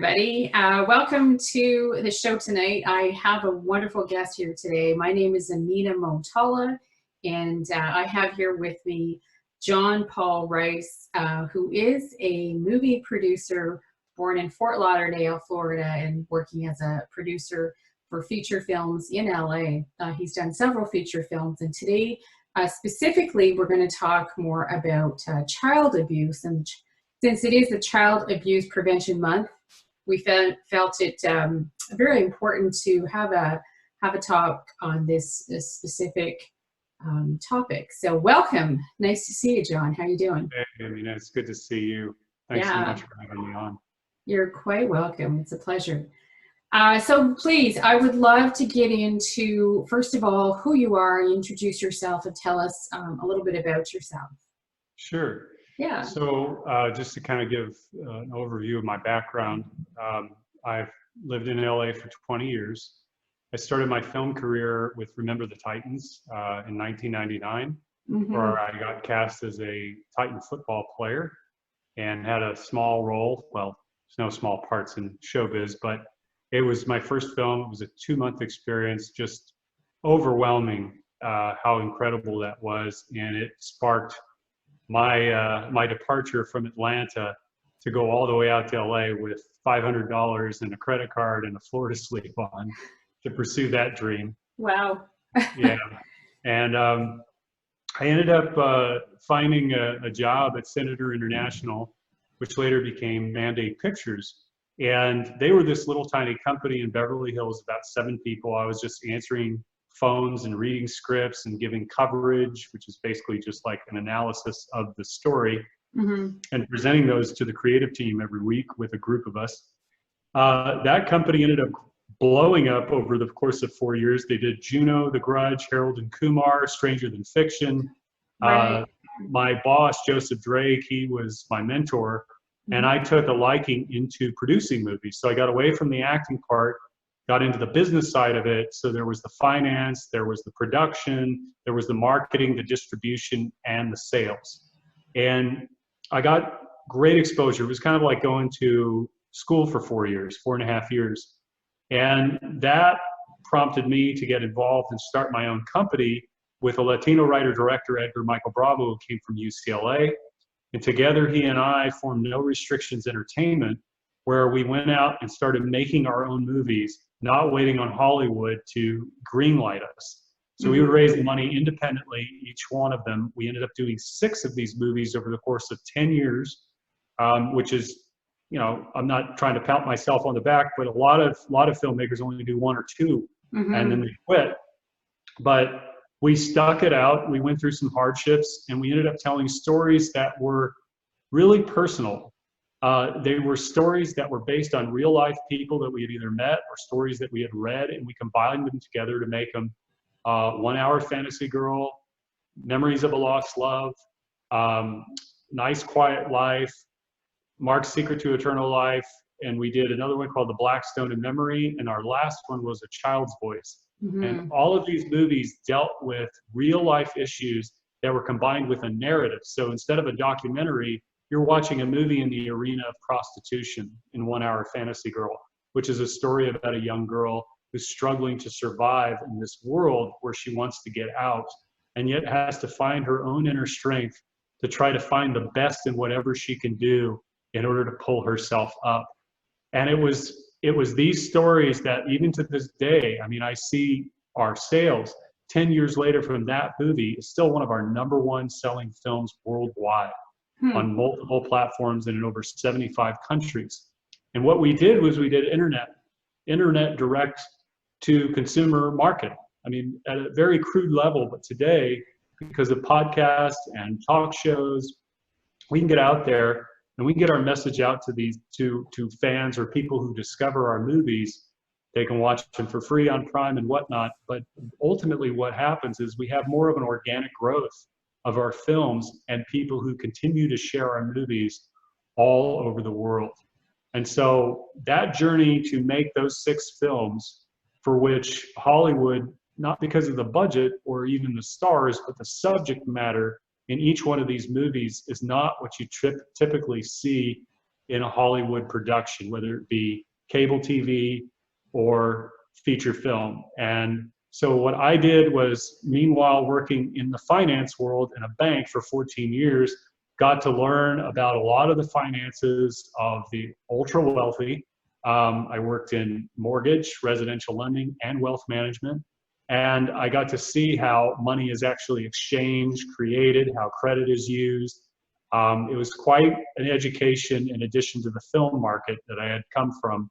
everybody. Welcome to the show tonight. I have a wonderful guest here today. My name is Anita Motala, and I have here with me John Paul Rice, who is a movie producer born in Fort Lauderdale, Florida, and working as a producer for feature films in LA. He's done several feature films, and today specifically we're going to talk more about child abuse. And since it is the Child Abuse Prevention Month, we felt it very important to have a talk on this specific topic. So welcome. Nice to see you, John. How are you doing? Hey, Amina, it's good to see you. Thanks so much for having me on. You're quite welcome. It's a pleasure. So please, I would love to get into, first of all, who you are, introduce yourself, and tell us a little bit about yourself. Sure. Yeah. So just to kind of give an overview of my background, I've lived in LA for 20 years. I started my film career with Remember the Titans in 1999, where I got cast as a Titan football player and had a small role. Well, there's no small parts in showbiz, but it was my first film. It was a 2-month experience, just overwhelming how incredible that was. And it sparked my departure from Atlanta to go all the way out to LA with $500 and a credit card and a floor to sleep on to pursue that dream. Wow. Yeah. And I ended up finding a job at Senator International, which later became Mandate Pictures. And they were this little tiny company in Beverly Hills, about 7 people. I was just answering phones and reading scripts and giving coverage, which is basically just like an analysis of the story, and presenting those to the creative team every week with a group of us. That company ended up blowing up over the course of 4 years. They did Juno, The Grudge, Harold and Kumar, Stranger Than Fiction. Right. My boss, Joseph Drake, he was my mentor, and I took a liking into producing movies. So I got away from the acting part, got into the business side of it. So there was the finance, there was the production, there was the marketing, the distribution, and the sales. And I got great exposure. It was kind of like going to school for 4 years, 4.5 years. And that prompted me to get involved and start my own company with a Latino writer-director, Edgar Michael Bravo, who came from UCLA. And together, he and I formed No Restrictions Entertainment, where we went out and started making our own movies, not waiting on Hollywood to greenlight us. So we would raise the money independently, each one of them. We ended up doing 6 of these movies over the course of 10 years, which is, you know, I'm not trying to pat myself on the back, but a lot of filmmakers only do 1 or 2, and then they quit. But we stuck it out. We went through some hardships, and we ended up telling stories that were really personal. They were stories that were based on real life people that we had either met or stories that we had read, and we combined them together to make them 1 Hour Fantasy Girl, Memories of a Lost Love, Nice Quiet Life, Mark's Secret to Eternal Life, and we did another one called The Black Stone in Memory, and our last one was A Child's Voice. And all of these movies dealt with real life issues that were combined with a narrative. So instead of a documentary, you're watching a movie in the arena of prostitution in 1 Hour Fantasy Girl, which is a story about a young girl who's struggling to survive in this world where she wants to get out, and yet has to find her own inner strength to try to find the best in whatever she can do in order to pull herself up. And it was these stories that even to this day, I mean, I see our sales 10 years later from that movie is still one of our #1 selling films worldwide on multiple platforms and in over 75 countries. And what we did was we did internet direct to consumer marketing. I mean, at a very crude level, but today, because of podcasts and talk shows, we can get out there and we can get our message out to fans or people who discover our movies. They can watch them for free on Prime and whatnot. But ultimately what happens is we have more of an organic growth of our films and people who continue to share our movies all over the world. And so that journey to make those 6 films, for which Hollywood, not because of the budget or even the stars, but the subject matter in each one of these movies is not what you typically see in a Hollywood production, whether it be cable TV or feature film. And so what I did was, meanwhile working in the finance world in a bank for 14 years, got to learn about a lot of the finances of the ultra wealthy. I worked in mortgage, residential lending, and wealth management. And I got to see how money is actually exchanged, created, how credit is used. It was quite an education in addition to the film market that I had come from.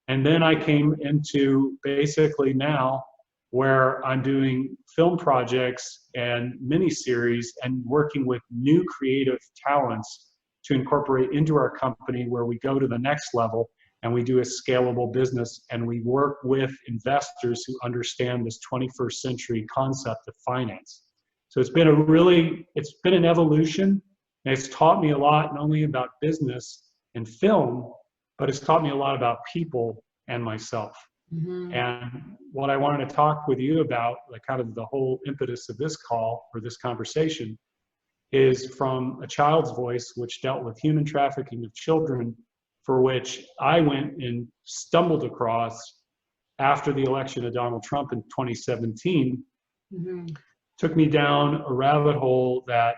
And then I came into basically now where I'm doing film projects and miniseries and working with new creative talents to incorporate into our company, where we go to the next level and we do a scalable business, and we work with investors who understand this 21st century concept of finance. So it's been an evolution, and it's taught me a lot, not only about business and film, but it's taught me a lot about people and myself. Mm-hmm. And what I wanted to talk with you about, like kind of the whole impetus of this call or this conversation, is from a child's voice, which dealt with human trafficking of children, for which I went and stumbled across after the election of Donald Trump in 2017. Mm-hmm. Took me down a rabbit hole that,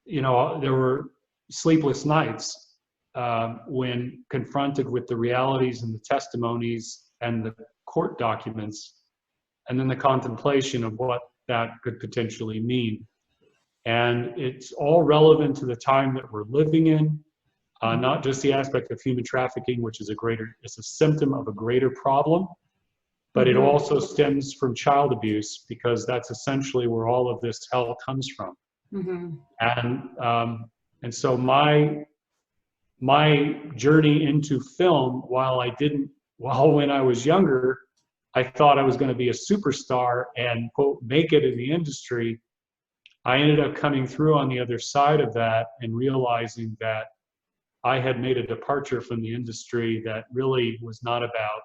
there were sleepless nights when confronted with the realities and the testimonies and the court documents, and then the contemplation of what that could potentially mean. And it's all relevant to the time that we're living in, not just the aspect of human trafficking, which is it's a symptom of a greater problem, but it also stems from child abuse, because that's essentially where all of this hell comes from. Mm-hmm. And so my journey into film, when I was younger, I thought I was going to be a superstar and, quote, make it in the industry. I ended up coming through on the other side of that and realizing that I had made a departure from the industry that really was not about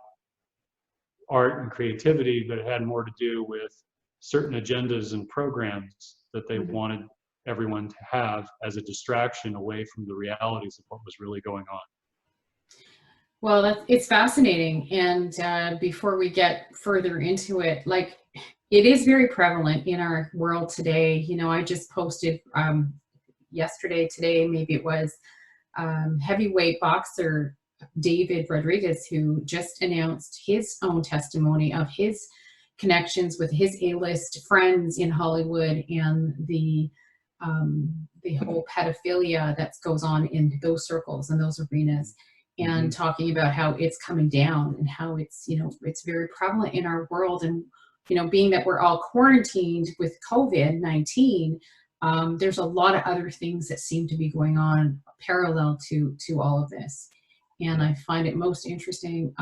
art and creativity, but it had more to do with certain agendas and programs that they wanted everyone to have as a distraction away from the realities of what was really going on. Well, it's fascinating. And before we get further into it, like, it is very prevalent in our world today. I just posted today, maybe it was, heavyweight boxer David Rodriguez, who just announced his own testimony of his connections with his A-list friends in Hollywood, and the whole pedophilia that goes on in those circles and those arenas, and talking about how it's coming down and how it's very prevalent in our world. And being that we're all quarantined with COVID-19, there's a lot of other things that seem to be going on parallel to all of this. And I find it most interesting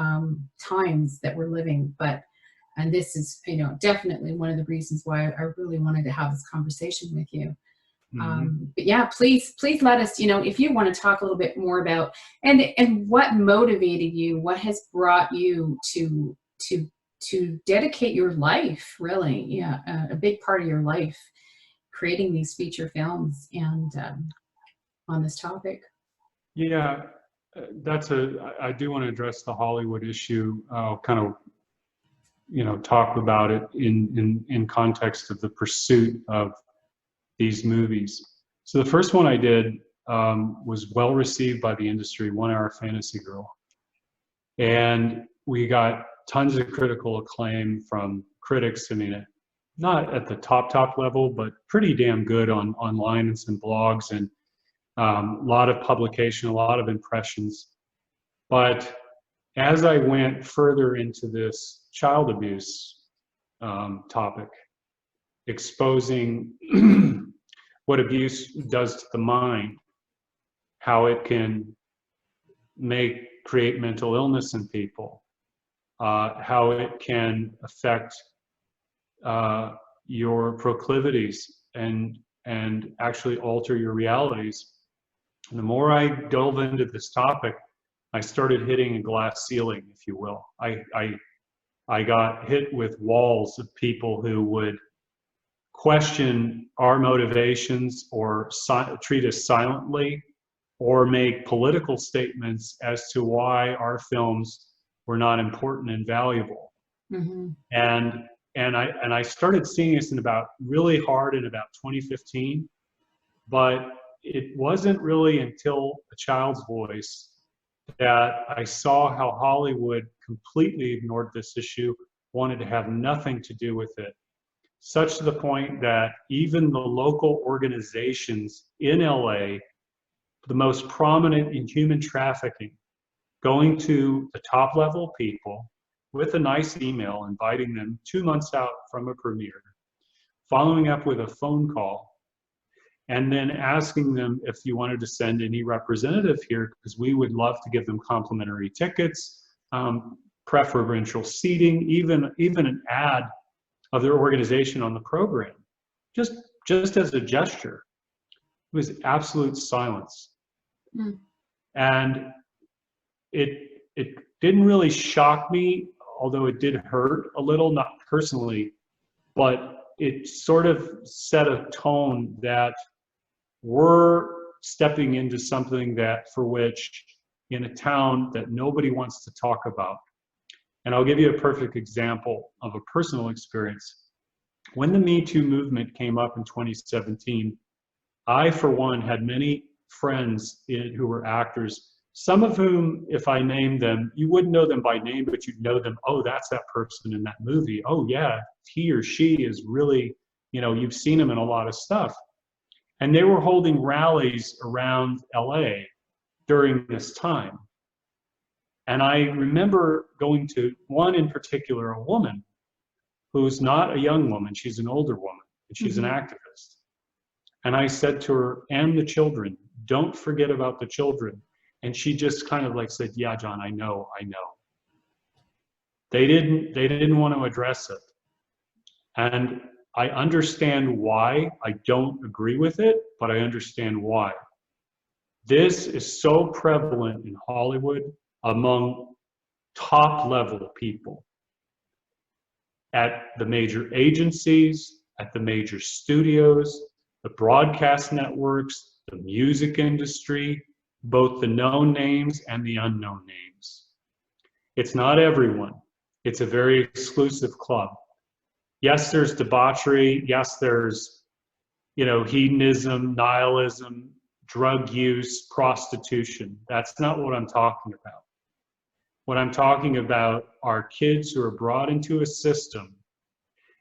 times that we're living. And this is, definitely one of the reasons why I really wanted to have this conversation with you. But yeah, please let us, if you want to talk a little bit more about, and what motivated you, what has brought you to dedicate your life, really, a big part of your life, creating these feature films and on this topic. Yeah, I do want to address the Hollywood issue. I'll kind of, talk about it in context of the pursuit of these movies. So the first one I did was well received by the industry, 1 Hour Fantasy Girl. And we got tons of critical acclaim from critics. I mean, not at the top level, but pretty damn good online and some blogs, and a lot of publication, a lot of impressions. But as I went further into this child abuse topic, exposing what abuse does to the mind, how it can create mental illness in people, how it can affect your proclivities and actually alter your realities. And the more I dove into this topic, I started hitting a glass ceiling, if you will. I got hit with walls of people who would question our motivations, or treat us silently, or make political statements as to why our films were not important and valuable. Mm-hmm. And I started seeing this really hard in about 2015, but it wasn't really until A Child's Voice that I saw how Hollywood completely ignored this issue, wanted to have nothing to do with it, such to the point that even the local organizations in LA, the most prominent in human trafficking, going to the top level people with a nice email inviting them 2 months out from a premiere, following up with a phone call, and then asking them if you wanted to send any representative here, because we would love to give them complimentary tickets, preferential seating, even an ad of their organization on the program, just as a gesture. It was absolute silence. Mm. And it didn't really shock me, although it did hurt a little, not personally, but it sort of set a tone that we're stepping into something that for which in a town that nobody wants to talk about. And I'll give you a perfect example of a personal experience. When the Me Too movement came up in 2017, I, for one, had many friends who were actors, some of whom, if I named them, you wouldn't know them by name, but you'd know them. Oh, that's that person in that movie. Oh, yeah, he or she is really, you've seen him in a lot of stuff. And they were holding rallies around LA during this time. And I remember going to one in particular, a woman who's not a young woman, she's an older woman, and she's an activist. And I said to her, and the children, don't forget about the children. And she just kind of like said, yeah, John, I know. They didn't want to address it. And I understand why. I don't agree with it, but I understand why. This is so prevalent in Hollywood among top level people at the major agencies, at the major studios, the broadcast networks, the music industry, both the known names and the unknown names. It's not everyone. It's a very exclusive club. Yes, there's debauchery. Yes, there's, hedonism, nihilism, drug use, prostitution. That's not what I'm talking about. What I'm talking about are kids who are brought into a system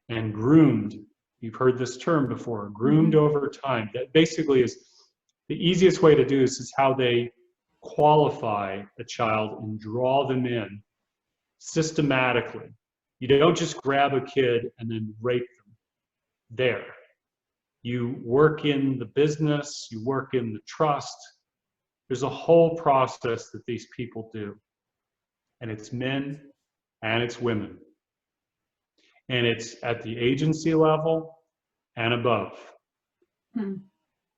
and groomed. You've heard this term before, groomed over time. That basically is the easiest way to do this, is how they qualify a child and draw them in systematically. You don't just grab a kid and then rape them there. You work in the business, you work in the trust. There's a whole process that these people do. And it's men and it's women. And it's at the agency level and above.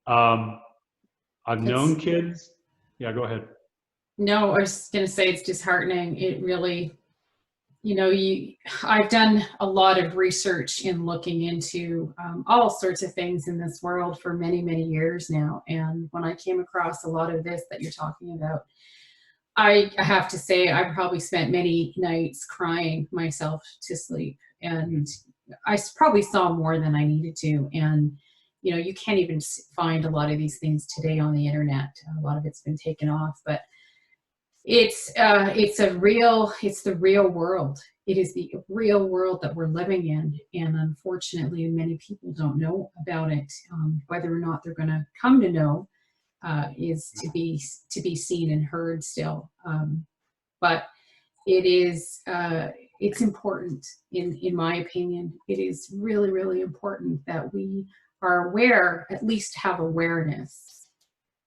I've known kids. Yeah, go ahead. No, I was going to say it's disheartening. It really, I've done a lot of research in looking into all sorts of things in this world for many, many years now. And when I came across a lot of this that you're talking about, I have to say I probably spent many nights crying myself to sleep. And I probably saw more than I needed to. And, you can't even find a lot of these things today on the internet. A lot of it's been taken off, but it's the real world. It is the real world that we're living in. And unfortunately, many people don't know about it. Whether or not they're going to come to know is to be seen and heard still. But it is, it's important in my opinion. It is really, really important that we are aware, at least have awareness.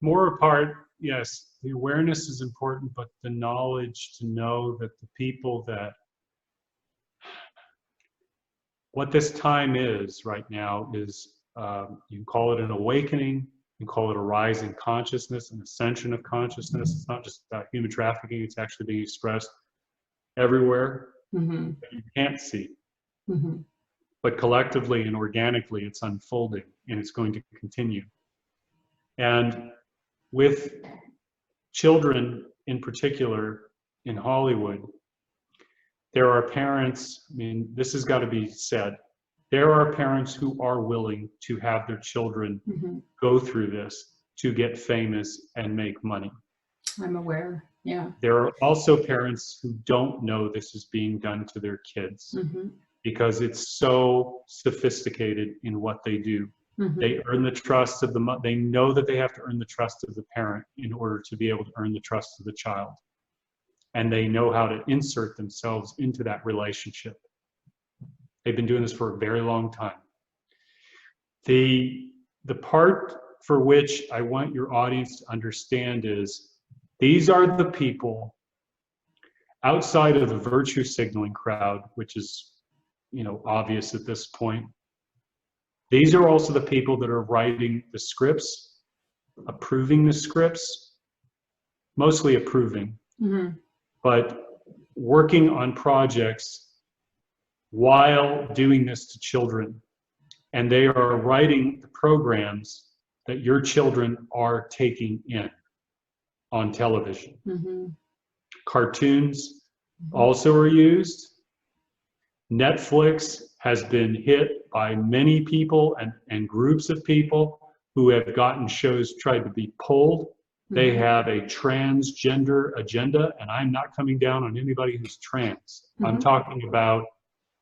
More apart, yes, the awareness is important, but the knowledge to know that the people that, what this time is right now is, you can call it an awakening, you can call it a rise in consciousness, an ascension of consciousness. It's not just about human trafficking, it's actually being expressed everywhere that you can't see. But collectively and organically, it's unfolding, and it's going to continue. And with children in particular in Hollywood, there are parents, I mean, this has got to be said, there are parents who are willing to have their children go through this to get famous and make money. I'm aware, yeah. There are also parents who don't know this is being done to their kids because it's so sophisticated in what they do. They earn the trust of they know that they have to earn the trust of the parent in order to be able to earn the trust of the child. And they know how to insert themselves into that relationship. They've been doing this for a very long time. The part for which I want your audience to understand is these are the people outside of the virtue signaling crowd, which is, you know, obvious at this point. These are also the people that are writing the scripts, approving the scripts, mostly approving, but working on projects while doing this to children. And they are writing the programs that your children are taking in on television. Cartoons also are used. Netflix has been hit by many people and groups of people who have gotten shows tried to be pulled. They have a transgender agenda, and I'm not coming down on anybody who's trans. I'm talking about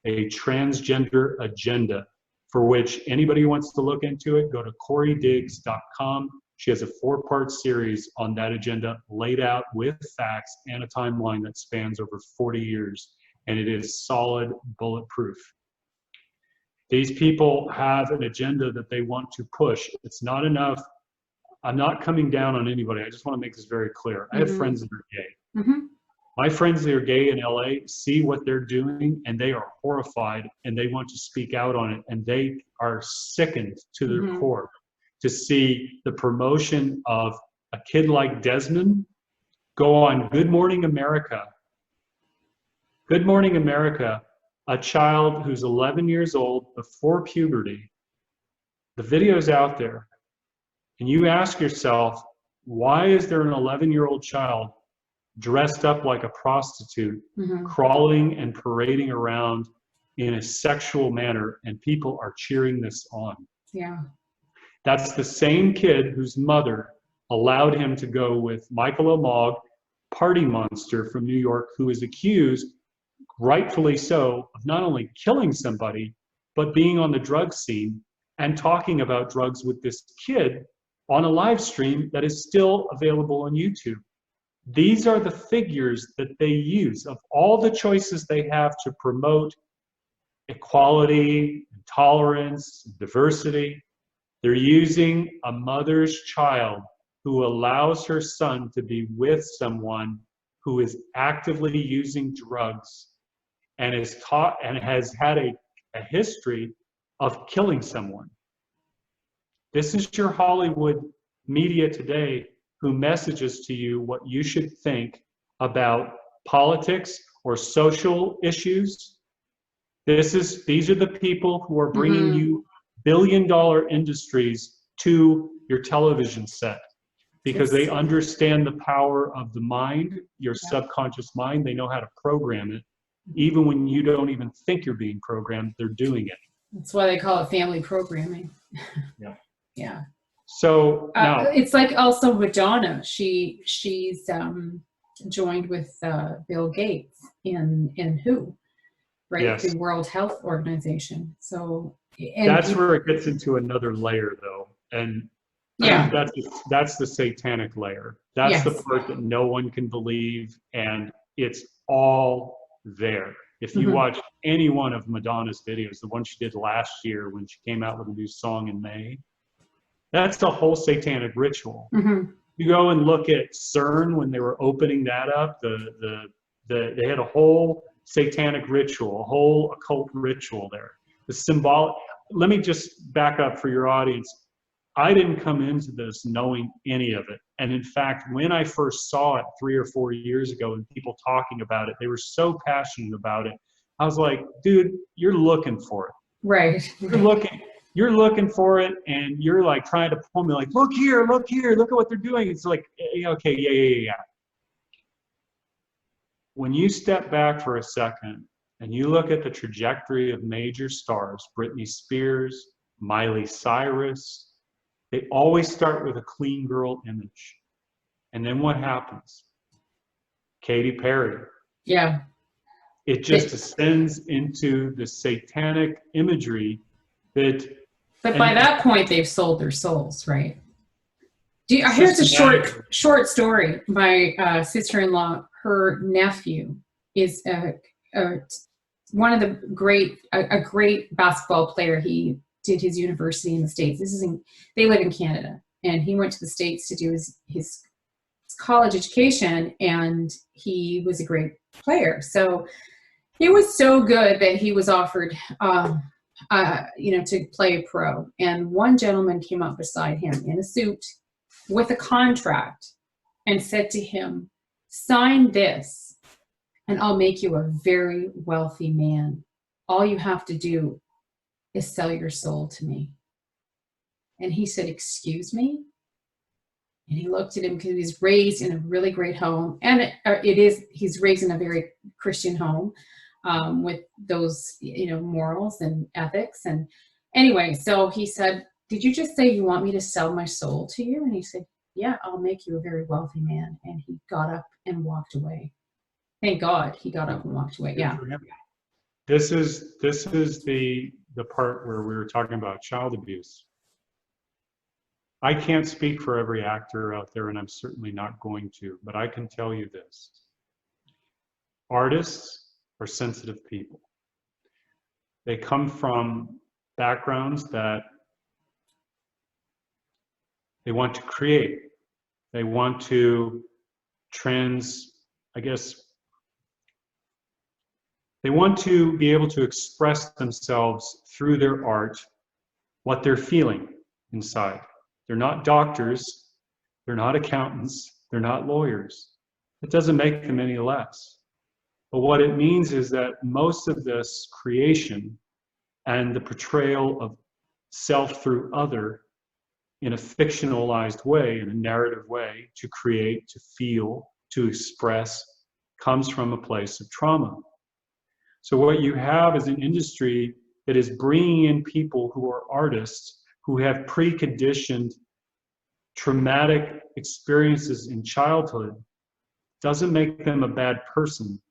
a transgender agenda for which anybody who wants to look into it, go to CoreyDiggs.com. She has a 4-part series on that agenda laid out with facts and a timeline that spans over 40 years. And it is solid, bulletproof. These people have an agenda that they want to push. It's not enough. I'm not coming down on anybody. I just want to make this very clear. I have friends that are gay. My friends that are gay in LA see what they're doing and they are horrified and they want to speak out on it, and they are sickened to their core to see the promotion of a kid like Desmond go on Good Morning America. Good Morning America, a child who's 11 years old before puberty. The video's out there. And you ask yourself, why is there an 11-year-old child dressed up like a prostitute, crawling and parading around in a sexual manner, and people are cheering this on? Yeah. That's the same kid whose mother allowed him to go with Michael O'Mog, party monster from New York, who is accused, rightfully so, of not only killing somebody, but being on the drug scene and talking about drugs with this kid on a live stream that is still available on YouTube. These are the figures that they use of all the choices they have to promote equality, tolerance, diversity. They're using a mother's child who allows her son to be with someone who is actively using drugs and is taught and has had a history of killing someone. This is your Hollywood media today who messages to you what you should think about politics or social issues. These are the people who are bringing you billion-dollar industries to your television set because they understand the power of the mind, your subconscious mind. They know how to program it. Even when you don't even think you're being programmed, they're doing it. That's why they call it family programming. Yeah. So now it's like also Madonna. She's joined with Bill Gates in WHO, right? Yes. The World Health Organization. So that's where it gets into another layer, though, and that's the satanic layer. That's the part that no one can believe, and it's all there. If you watch any one of Madonna's videos, the one she did last year when she came out with a new song in May, that's a whole satanic ritual. You go and look at CERN when they were opening that up. They had a whole satanic ritual, a whole occult ritual there. The symbolic. Let me just back up for your audience. I didn't come into this knowing any of it. And in fact, when I first saw it 3 or 4 years ago and people talking about it, they were so passionate about it. I was like, dude, you're looking for it. Right. You're looking. you're looking for it and you're like trying to pull me like, look here, look at what they're doing. It's like, okay, yeah. When you step back for a second and you look at the trajectory of major stars, Britney Spears, Miley Cyrus, they always start with a clean girl image. And then what happens? Katy Perry. Yeah. It just ascends into the satanic imagery that. But by that point, they've sold their souls, right? Here's a short story. My sister-in-law, her nephew is one of the a great basketball player. He did his university in the States. They live in Canada, and he went to the States to do his college education, and he was a great player. So he was so good that he was offered, to play pro. And one gentleman came up beside him in a suit with a contract and said to him, sign this and I'll make you a very wealthy man. All you have to do is sell your soul to me. And he said, excuse me? And he looked at him because he was raised in a really great home. And he's raised in a very Christian home with those, morals and ethics. And anyway, so he said, did you just say you want me to sell my soul to you? And he said, yeah, I'll make you a very wealthy man. And he got up and walked away. Thank God he got up and walked away. Yeah. This is the part where we were talking about child abuse. I can't speak for every actor out there, and I'm certainly not going to, but I can tell you this. Artists are sensitive people. They come from backgrounds that they want to create. They want to they want to be able to express themselves through their art, what they're feeling inside. They're not doctors, they're not accountants, they're not lawyers. It doesn't make them any less. But what it means is that most of this creation and the portrayal of self through other in a fictionalized way, in a narrative way, to create, to feel, to express, comes from a place of trauma. So what you have is an industry that is bringing in people who are artists, who have preconditioned traumatic experiences in childhood. Doesn't make them a bad person.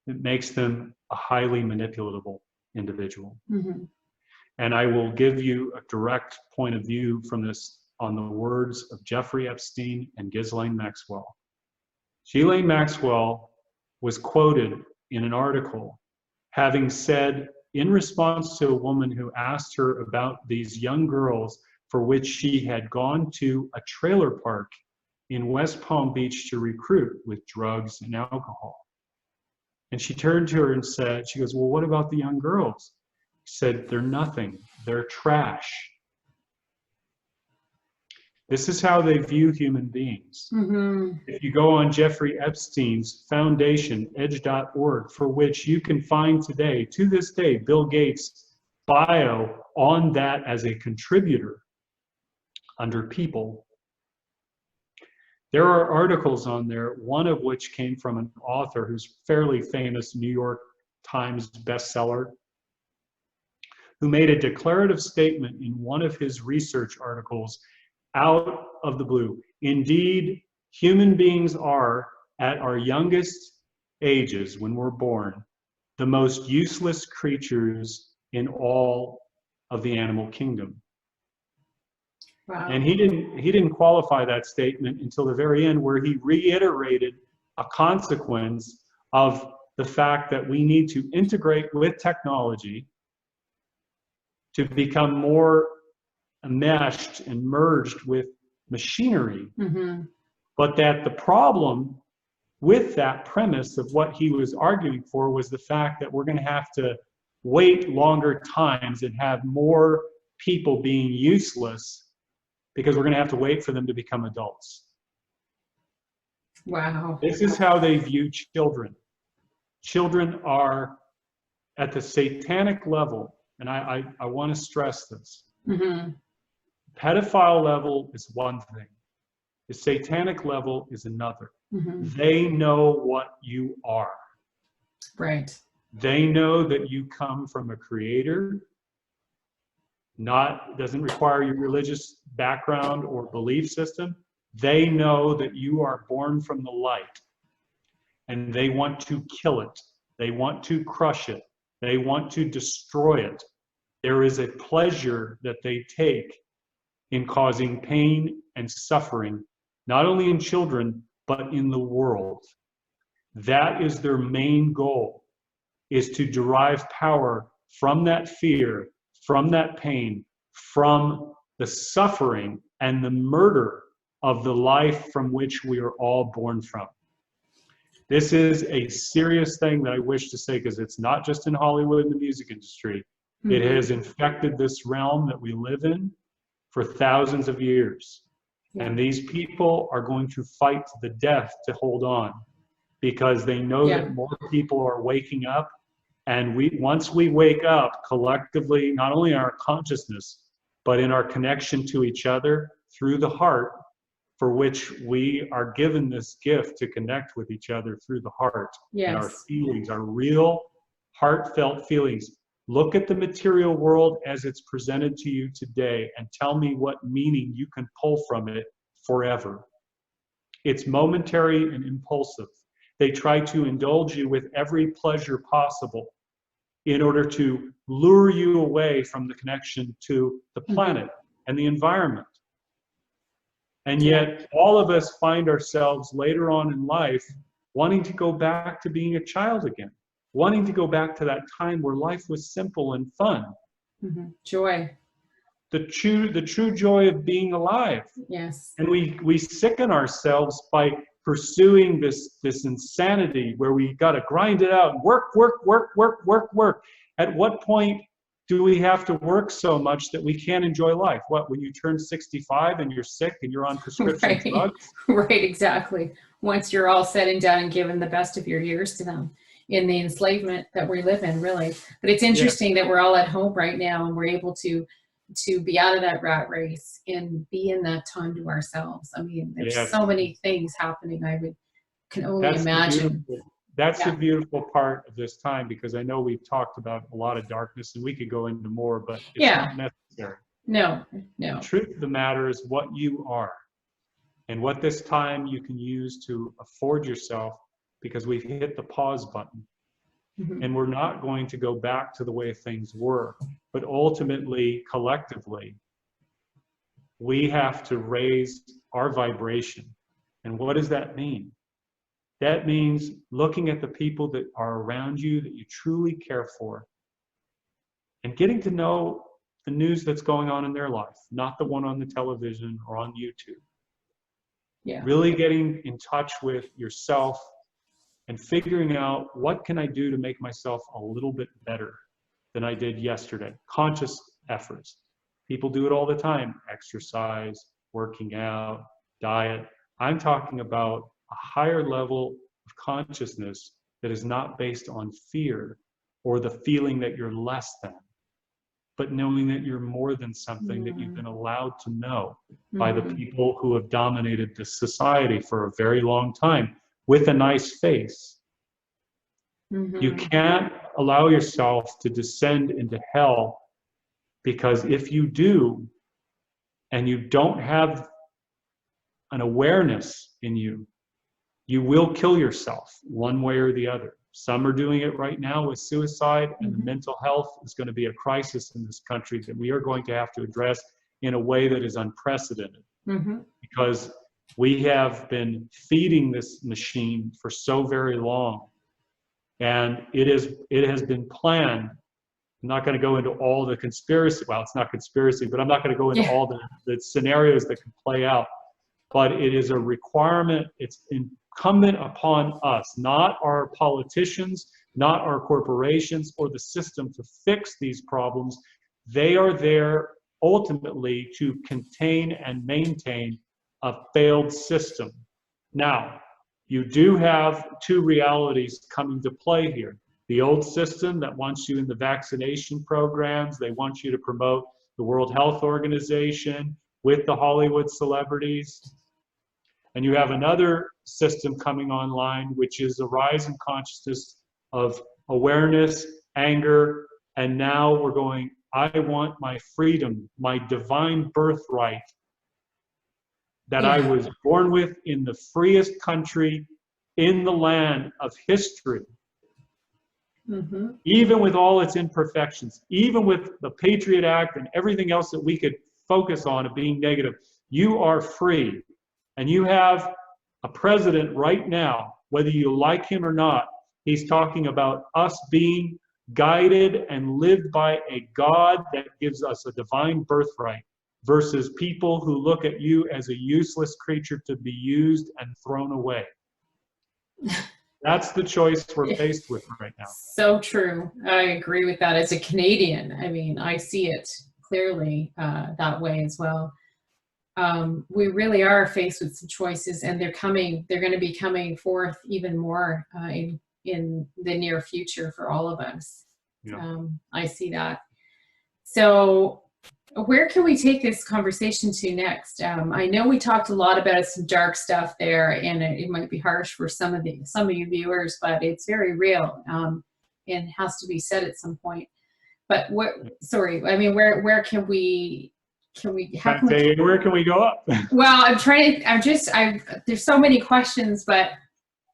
It makes them a highly manipulatable individual. Mm-hmm. And I will give you a direct point of view from this on the words of Jeffrey Epstein and Ghislaine Maxwell. Ghislaine Maxwell was quoted in an article having said, in response to a woman who asked her about these young girls for which she had gone to a trailer park in West Palm Beach to recruit with drugs and alcohol. And she turned to her and said, she goes, well, what about the young girls? She said, they're nothing, they're trash. This is how they view human beings. Mm-hmm. If you go on Jeffrey Epstein's foundation, edge.org, for which you can find today, to this day, Bill Gates' bio on that as a contributor under people, there are articles on there, one of which came from an author who's fairly famous, New York Times bestseller, who made a declarative statement in one of his research articles out of the blue. Indeed, human beings are, at our youngest ages, when we're born, the most useless creatures in all of the animal kingdom. Wow. And he didn't qualify that statement until the very end, where he reiterated a consequence of the fact that we need to integrate with technology to become more enmeshed and merged with machinery. Mm-hmm. But that the problem with that premise of what he was arguing for was the fact that we're going to have to wait longer times and have more people being useless because we're going to have to wait for them to become adults. Wow. This is how they view children. Children are at the satanic level, and I want to stress this. Mm-hmm. Pedophile level is one thing. The satanic level is another. Mm-hmm. They know what you are. Right. They know that you come from a creator. Doesn't require your religious background or belief system. They know that you are born from the light, and they want to kill it. They want to crush it. They want to destroy it. There is a pleasure that they take in causing pain and suffering, not only in children, but in the world. That is their main goal, is to derive power from that fear, from that pain, from the suffering and the murder of the life from which we are all born from. This is a serious thing that I wish to say, because it's not just in Hollywood and the music industry. Mm-hmm. It has infected this realm that we live in for thousands of years. Yeah. And these people are going to fight to the death to hold on, because they know that more people are waking up. And once we wake up collectively, not only in our consciousness, but in our connection to each other through the heart, for which we are given this gift to connect with each other through the heart. Yes. And our feelings, our real heartfelt feelings. Look at the material world as it's presented to you today and tell me what meaning you can pull from it forever. It's momentary and impulsive. They try to indulge you with every pleasure possible in order to lure you away from the connection to the planet and the environment. And yet, all of us find ourselves later on in life wanting to go back to being a child again, wanting to go back to that time where life was simple and fun. Mm-hmm. Joy. The true joy of being alive. Yes. And we sicken ourselves by pursuing this insanity where we got to grind it out, work. At what point do we have to work so much that we can't enjoy life? What, when you turn 65 and you're sick and you're on prescription drugs? Right, exactly. Once you're all said and done and given the best of your years to them in the enslavement that we live in, really. But it's interesting that we're all at home right now and we're able to be out of that rat race and be in that time to ourselves. I mean, there's so many things happening. Can only imagine. That's the beautiful part of this time, because I know we've talked about a lot of darkness and we could go into more, but it's not necessary. No. The truth of the matter is what you are, and what this time you can use to afford yourself, because we've hit the pause button. Mm-hmm. And we're not going to go back to the way things were, but ultimately, collectively, we have to raise our vibration. And what does that mean? That means looking at the people that are around you that you truly care for and getting to know the news that's going on in their life, not the one on the television or on YouTube. Yeah. Really getting in touch with yourself and figuring out, what can I do to make myself a little bit better than I did yesterday? Conscious efforts. People do it all the time. Exercise, working out, diet. I'm talking about a higher level of consciousness that is not based on fear or the feeling that you're less than, but knowing that you're more than something that you've been allowed to know by the people who have dominated this society for a very long time with a nice face. You can't allow yourself to descend into hell, because if you do, and you don't have an awareness in you, you will kill yourself one way or the other. Some are doing it right now with suicide, and the mental health is going to be a crisis in this country that we are going to have to address in a way that is unprecedented. Because we have been feeding this machine for so very long, and it has been planned. I'm not going to go into all the conspiracy, well, it's not conspiracy, but I'm not going to go into all the scenarios that can play out. But it is a requirement, it's incumbent upon us, not our politicians, not our corporations or the system, to fix these problems. They are there ultimately to contain and maintain a failed system. Now, you do have two realities coming to play here. The old system that wants you in the vaccination programs, they want you to promote the World Health Organization, with the Hollywood celebrities. And you have another system coming online, which is a rise in consciousness of awareness, anger, and now we're going, I want my freedom, my divine birthright that I was born with in the freest country in the land of history. Even with all its imperfections, even with the Patriot Act and everything else that we could focus on of being negative, you are free. And you have a president right now, whether you like him or not, he's talking about us being guided and lived by a God that gives us a divine birthright versus people who look at you as a useless creature to be used and thrown away. That's the choice we're faced with right now. So true. I agree with that. As a Canadian, I mean, I see it clearly that way as well. We really are faced with some choices, and they're going to be coming forth even more in the near future for all of us. Yeah. I see that. So where can we take this conversation to next? I know we talked a lot about some dark stuff there, and it might be harsh for some of you viewers, but it's very real and has to be said at some point. But where can we? Where can we go up? Well, there's so many questions, but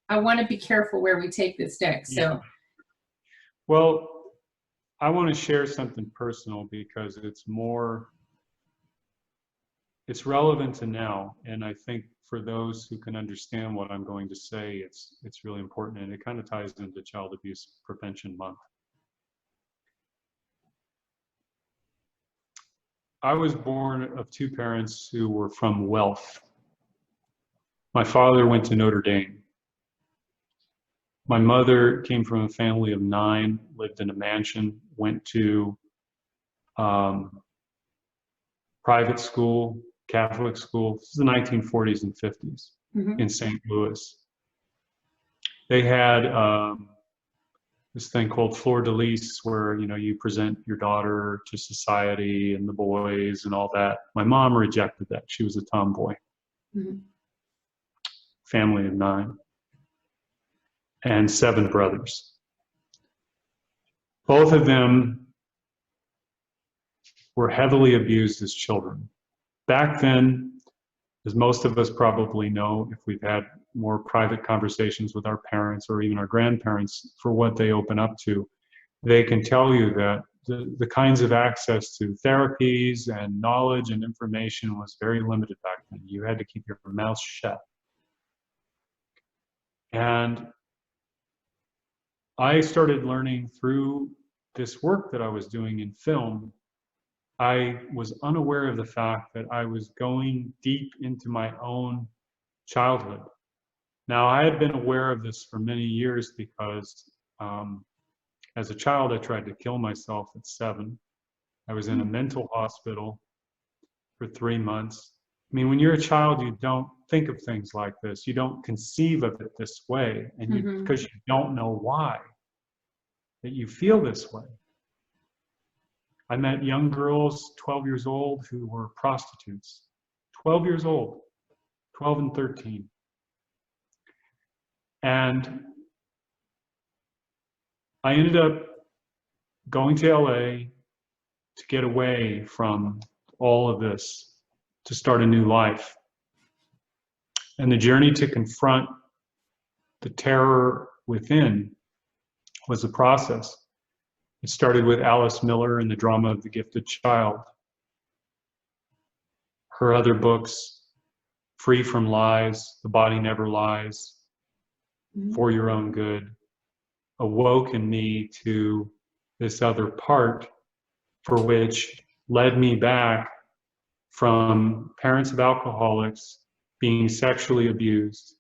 I want to be careful where we take this next. So, well, I want to share something personal because it's relevant to now, and I think for those who can understand what I'm going to say, it's really important, and it kind of ties into Child Abuse Prevention Month. I was born of two parents who were from wealth. My father went to Notre Dame. My mother came from a family of 9, lived in a mansion, went to private school, Catholic school. This is the 1940s and 50s in St. Louis. They had this thing called fleur de lis, where you present your daughter to society and the boys and all that. My mom rejected that. She was a tomboy. Family of 9 and 7 brothers. Both of them were heavily abused as children. Back then, as most of us probably know, if we've had more private conversations with our parents or even our grandparents for what they open up to, they can tell you that the kinds of access to therapies and knowledge and information was very limited back then. You had to keep your mouth shut. And I started learning through this work that I was doing in film. I was unaware of the fact that I was going deep into my own childhood. Now, I had been aware of this for many years because as a child, I tried to kill myself at 7. I was in a mental hospital for 3 months. I mean, when you're a child, you don't think of things like this. You don't conceive of it this way, and because you don't know why that you feel this way. I met young girls, 12 years old, who were prostitutes. 12 years old, 12 and 13. And I ended up going to LA to get away from all of this, to start a new life. And the journey to confront the terror within was a process. It started with Alice Miller and the drama of the gifted child. Her other books, Free from Lies, The Body Never Lies, For Your Own Good, awoke in me to this other part, for which led me back from parents of alcoholics, being sexually abused,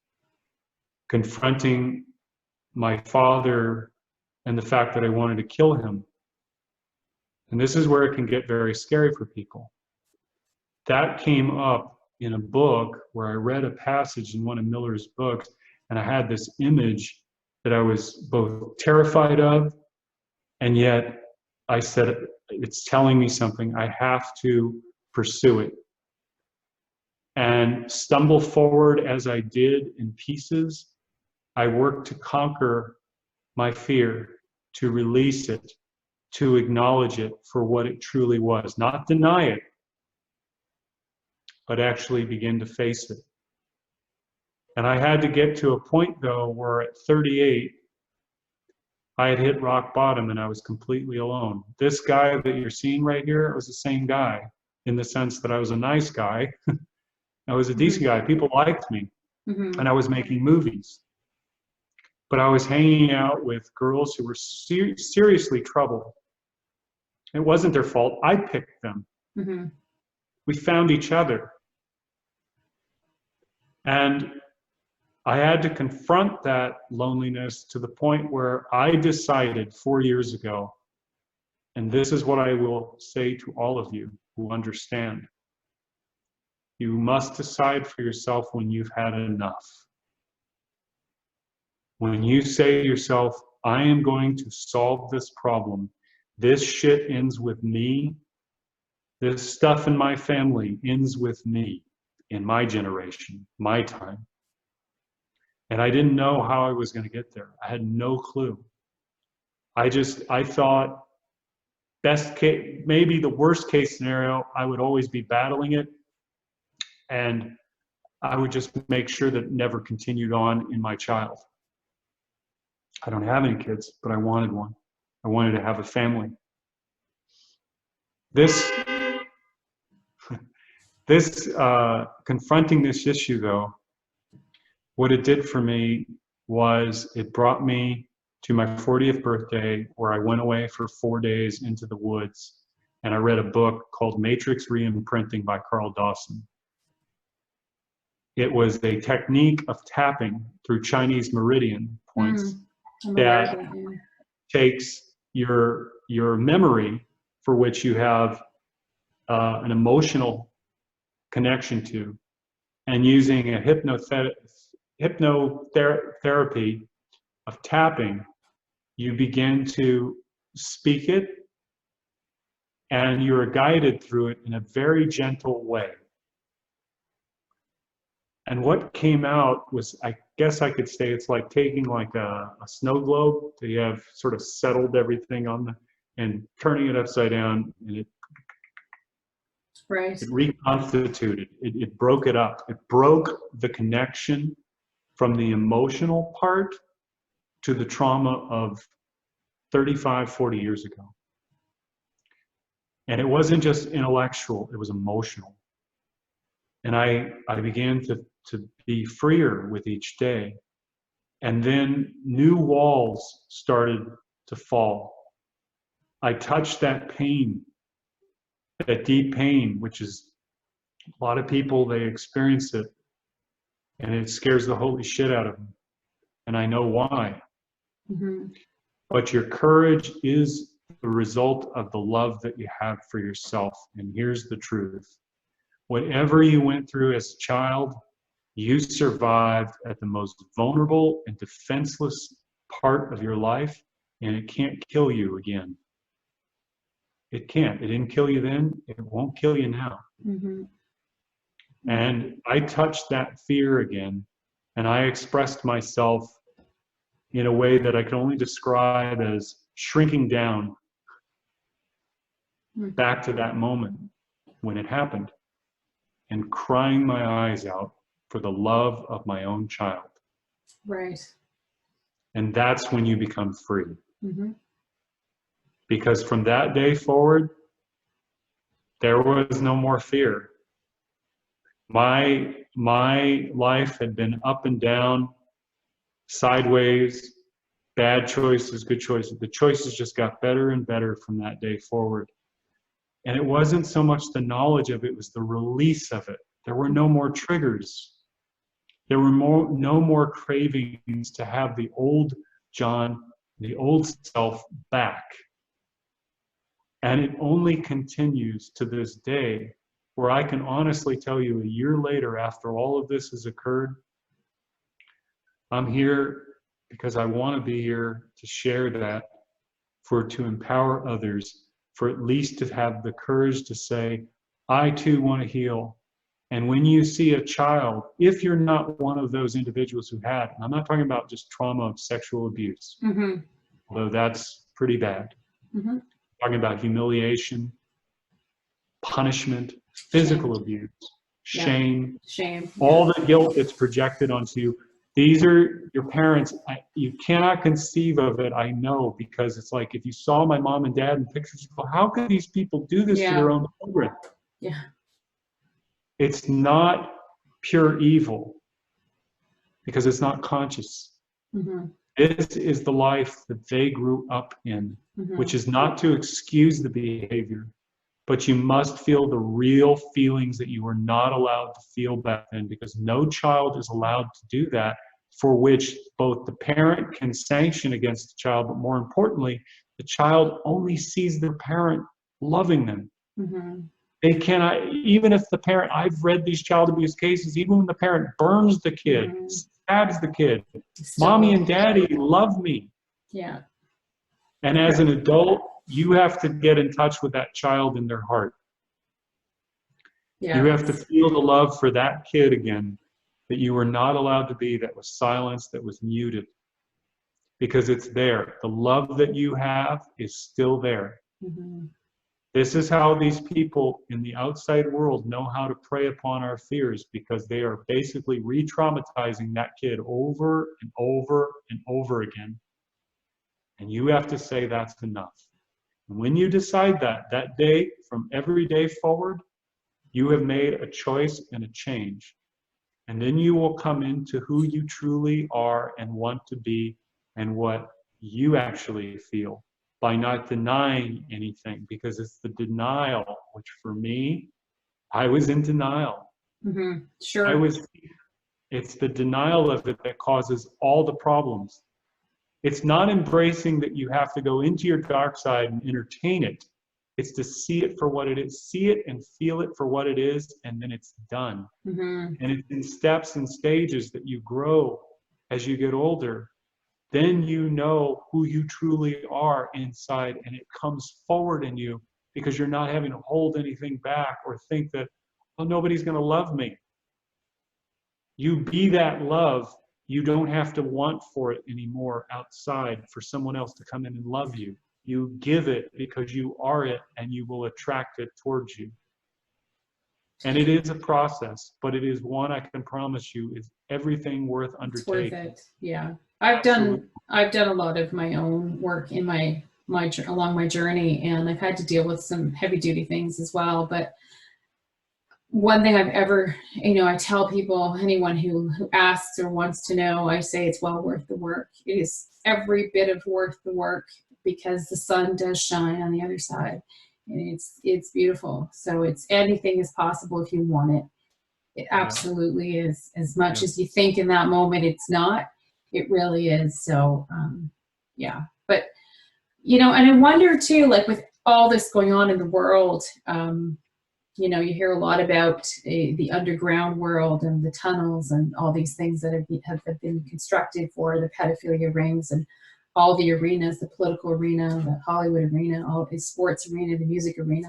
confronting my father and the fact that I wanted to kill him. And this is where it can get very scary for people. That came up in a book where I read a passage in one of Miller's books, and I had this image that I was both terrified of and yet I said, it's telling me something. I have to pursue it. And stumble forward as I did in pieces, I worked to conquer my fear, to release it, to acknowledge it for what it truly was. Not deny it, but actually begin to face it. And I had to get to a point, though, where at 38, I had hit rock bottom and I was completely alone. This guy that you're seeing right here was the same guy, in the sense that I was a nice guy. I was a decent guy. People liked me. And I was making movies. But I was hanging out with girls who were seriously troubled. It wasn't their fault. I picked them. We found each other. And I had to confront that loneliness to the point where I decided 4 years ago, and this is what I will say to all of you who understand. You must decide for yourself when you've had enough. When you say to yourself, I am going to solve this problem. This shit ends with me. This stuff in my family ends with me, in my generation, my time. And I didn't know how I was going to get there. I had no clue. I thought best case, maybe the worst case scenario, I would always be battling it. And I would just make sure that it never continued on in my child. I don't have any kids, but I wanted one. I wanted to have a family. Confronting this issue, though, what it did for me was it brought me to my 40th birthday, where I went away for 4 days into the woods, and I read a book called Matrix Reimprinting by Carl Dawson. It was a technique of tapping through Chinese meridian points that takes your memory, for which you have an emotional connection to, and using a hypnotherapy of tapping, you begin to speak it, and you're guided through it in a very gentle way. And what came out was, I guess I could say, it's like taking like a snow globe that you have sort of settled everything on, and turning it upside down, and it reconstituted. It broke it up. It broke the connection from the emotional part to the trauma of 35, 40 years ago. And it wasn't just intellectual, it was emotional. And I began to be freer with each day. And then new walls started to fall. I touched that pain, that deep pain, which is, a lot of people, they experience it, and it scares the holy shit out of them. And I know why. But your courage is the result of the love that you have for yourself. And here's the truth. Whatever you went through as a child, you survived at the most vulnerable and defenseless part of your life, and it can't kill you again. It can't. It didn't kill you then. It won't kill you now. And I touched that fear again, and I expressed myself in a way that I can only describe as shrinking down back to that moment when it happened, and crying my eyes out for the love of my own child. Right. And that's when you become free. Because from that day forward, there was no more fear. My life had been up and down, sideways, bad choices, good choices. The choices just got better and better from that day forward. And it wasn't so much the knowledge of it, it was the release of it. There were no more triggers. There were no more cravings to have the old John, the old self back. And it only continues to this day, where I can honestly tell you, a year later, after all of this has occurred, I'm here because I want to be here to share that to empower others, for at least to have the courage to say, I too want to heal. And when you see a child, if you're not one of those individuals who had, and I'm not talking about just trauma of sexual abuse, although that's pretty bad. I'm talking about humiliation, punishment, physical abuse, shame, all the guilt that's projected onto you. These are your parents. You cannot conceive of it, I know, because it's like if you saw my mom and dad in pictures, you go, how could these people do this to their own children? Yeah. It's not pure evil because it's not conscious. This is the life that they grew up in, which is not to excuse the behavior, but you must feel the real feelings that you were not allowed to feel back then, because no child is allowed to do that, for which both the parent can sanction against the child, but more importantly, the child only sees their parent loving them. They cannot, even if the parent, I've read these child abuse cases, even when the parent burns the kid, stabs the kid, mommy and daddy love me. Yeah. And as an adult, you have to get in touch with that child in their heart. You have to feel the love for that kid again that you were not allowed to be, that was silenced, that was muted. Because it's there. The love that you have is still there. This is how these people in the outside world know how to prey upon our fears, because they are basically re-traumatizing that kid over and over and over again. And you have to say that's enough. And when you decide that day, from every day forward, you have made a choice and a change. And then you will come into who you truly are and want to be and what you actually feel, by not denying anything, because it's the denial, which for me, I was in denial. Sure. It's the denial of it that causes all the problems. It's not embracing that you have to go into your dark side and entertain it. It's to see it for what it is, see it and feel it for what it is, and then it's done. And it's in steps and stages that you grow as you get older. Then you know who you truly are inside, and it comes forward in you, because you're not having to hold anything back or think that, oh, nobody's going to love me. You be that love. You don't have to want for it anymore outside for someone else to come in and love you. You give it because you are it, and you will attract it towards you. And it is a process, but it is one I can promise you is everything worth undertaking. It's worth it. Yeah. I've done a lot of my own work in my along my journey, and I've had to deal with some heavy duty things as well. But one thing I've ever, I tell people, anyone who asks or wants to know, I say it's well worth the work. It is every bit of worth the work, because the sun does shine on the other side, and it's beautiful. So it's anything is possible if you want it. It absolutely is. As much as you think in that moment it's not, it really is. So but and I wonder too, like with all this going on in the world, you hear a lot about the underground world and the tunnels and all these things that have been constructed for the pedophilia rings and all the arenas, the political arena, the Hollywood arena, all the sports arena, the music arena,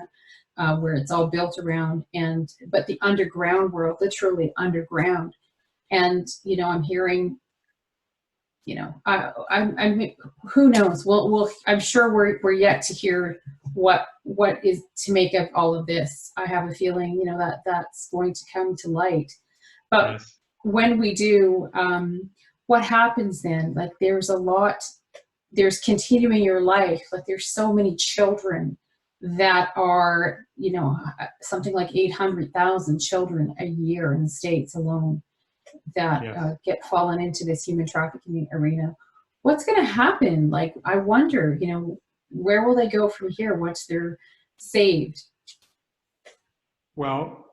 where it's all built around. But the underground world, literally underground. And, I'm hearing, I'm who knows? I'm sure we're yet to hear what is to make of all of this. I have a feeling, that's going to come to light. But when we do, what happens then? Like there's continuing your life. Like there's so many children that are, something like 800,000 children a year in the States alone that get fallen into this human trafficking arena. What's going to happen? Like, I wonder, where will they go from here once they're saved? Well,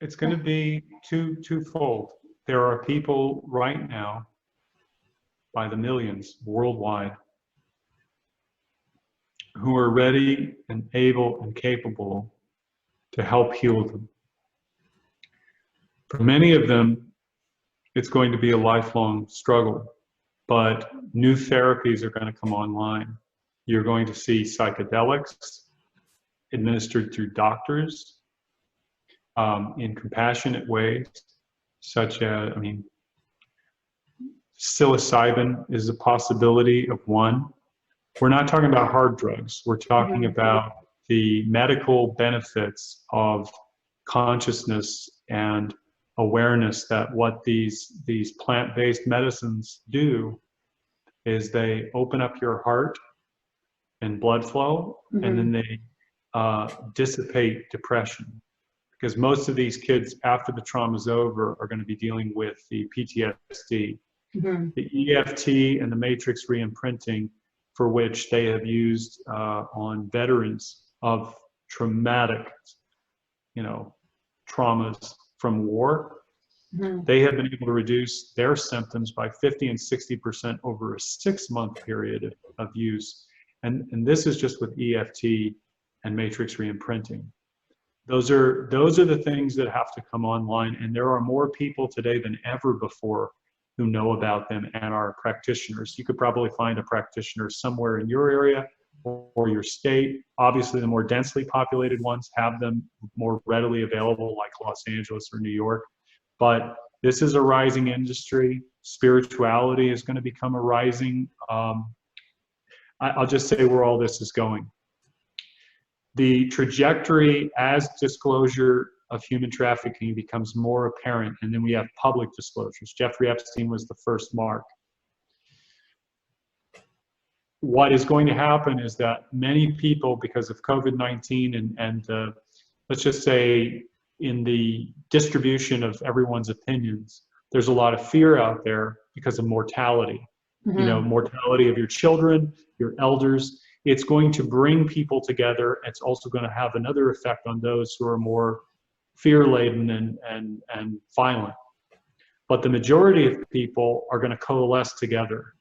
it's going to be twofold. There are people right now, by the millions worldwide, who are ready and able and capable to help heal them. For many of them, it's going to be a lifelong struggle, but new therapies are going to come online. You're going to see psychedelics administered through doctors in compassionate ways, such as, I mean, psilocybin is a possibility of one. We're not talking about hard drugs. We're talking about the medical benefits of consciousness and awareness that what these plant-based medicines do is they open up your heart and blood flow, and then they dissipate depression. Because most of these kids, after the trauma is over, are going to be dealing with the PTSD. The EFT and the matrix re-imprinting, for which they have used on veterans of traumatic, traumas from war, they have been able to reduce their symptoms by 50 and 60% over a 6-month period of use. And this is just with EFT and matrix re-imprinting. Those are the things that have to come online, and there are more people today than ever before who know about them and are practitioners. You could probably find a practitioner somewhere in your area or your state. Obviously, the more densely populated ones have them more readily available, like Los Angeles or New York. But this is a rising industry. Spirituality is going to become a rising, I'll just say where all this is going. The trajectory as disclosure of human trafficking becomes more apparent, and then we have public disclosures. Jeffrey Epstein was the first mark. What is going to happen is that many people, because of COVID-19 and let's just say in the distribution of everyone's opinions, there's a lot of fear out there because of mortality. Mortality of your children, your elders. It's going to bring people together. It's also going to have another effect on those who are more fear-laden and violent. But the majority of people are going to coalesce together.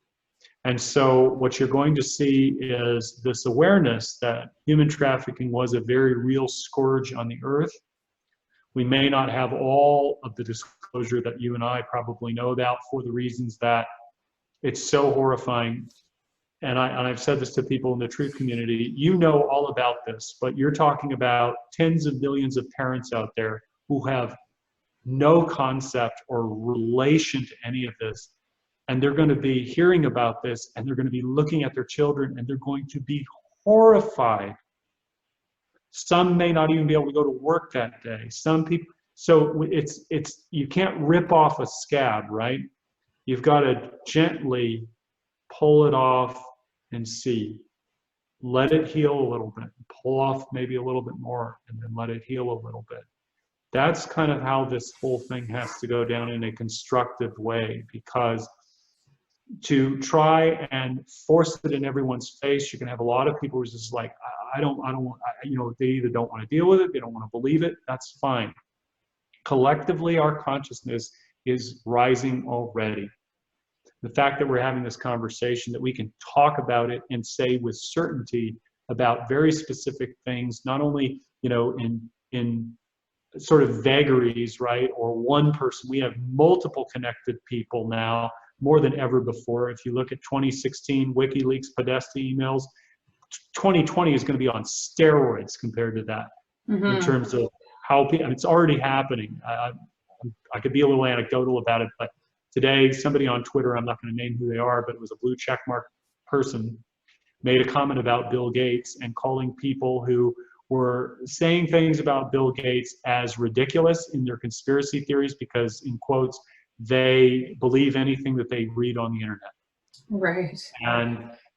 And so what you're going to see is this awareness that human trafficking was a very real scourge on the earth. We may not have all of the disclosure that you and I probably know about, for the reasons that it's so horrifying. And I've said this to people in the truth community, you know all about this, but you're talking about tens of millions of parents out there who have no concept or relation to any of this. And they're going to be hearing about this, and they're going to be looking at their children, and they're going to be horrified. Some may not even be able to go to work that day. Some people, so it's you can't rip off a scab, right? You've got to gently pull it off and see. Let it heal a little bit. Pull off maybe a little bit more, and then let it heal a little bit. That's kind of how this whole thing has to go down in a constructive way, because to try and force it in everyone's face, you can have a lot of people who's just like, I don't want, they either don't want to deal with it, they don't want to believe it. That's fine. Collectively, our consciousness is rising already. The fact that we're having this conversation, that we can talk about it and say with certainty about very specific things, not only, in sort of vagaries, right? Or one person. We have multiple connected people now, more than ever before. If you look at 2016 WikiLeaks Podesta emails, 2020 is going to be on steroids compared to that, in terms of how people, and it's already happening. I could be a little anecdotal about it, but today somebody on Twitter, I'm not going to name who they are, but it was a blue checkmark person, made a comment about Bill Gates and calling people who were saying things about Bill Gates as ridiculous in their conspiracy theories because, in quotes, they believe anything that they read on the internet. Right.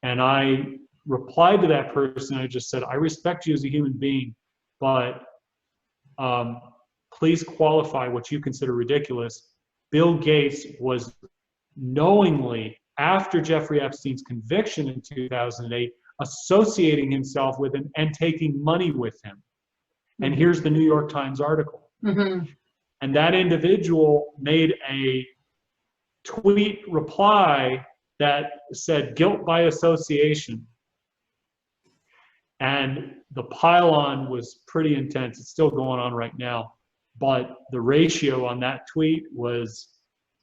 And I replied to that person. I just said, I respect you as a human being, but please qualify what you consider ridiculous. Bill Gates was knowingly, after Jeffrey Epstein's conviction in 2008, associating himself with him and taking money with him. And here's the New York Times article. And that individual made a tweet reply that said guilt by association. And the pile-on was pretty intense. It's still going on right now. But the ratio on that tweet was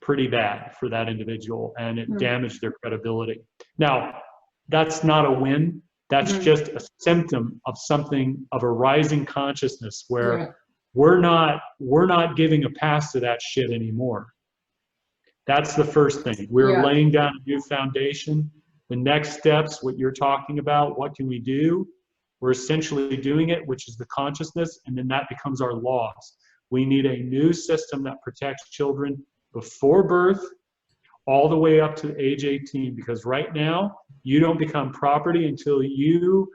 pretty bad for that individual, and it damaged their credibility. Now, that's not a win. That's just a symptom of something, of a rising consciousness where we're not giving a pass to that shit anymore. That's the first thing. We're laying down a new foundation. The next steps, what you're talking about, what can we do? We're essentially doing it, which is the consciousness, and then that becomes our laws. We need a new system that protects children before birth all the way up to age 18, because right now, you don't become property until you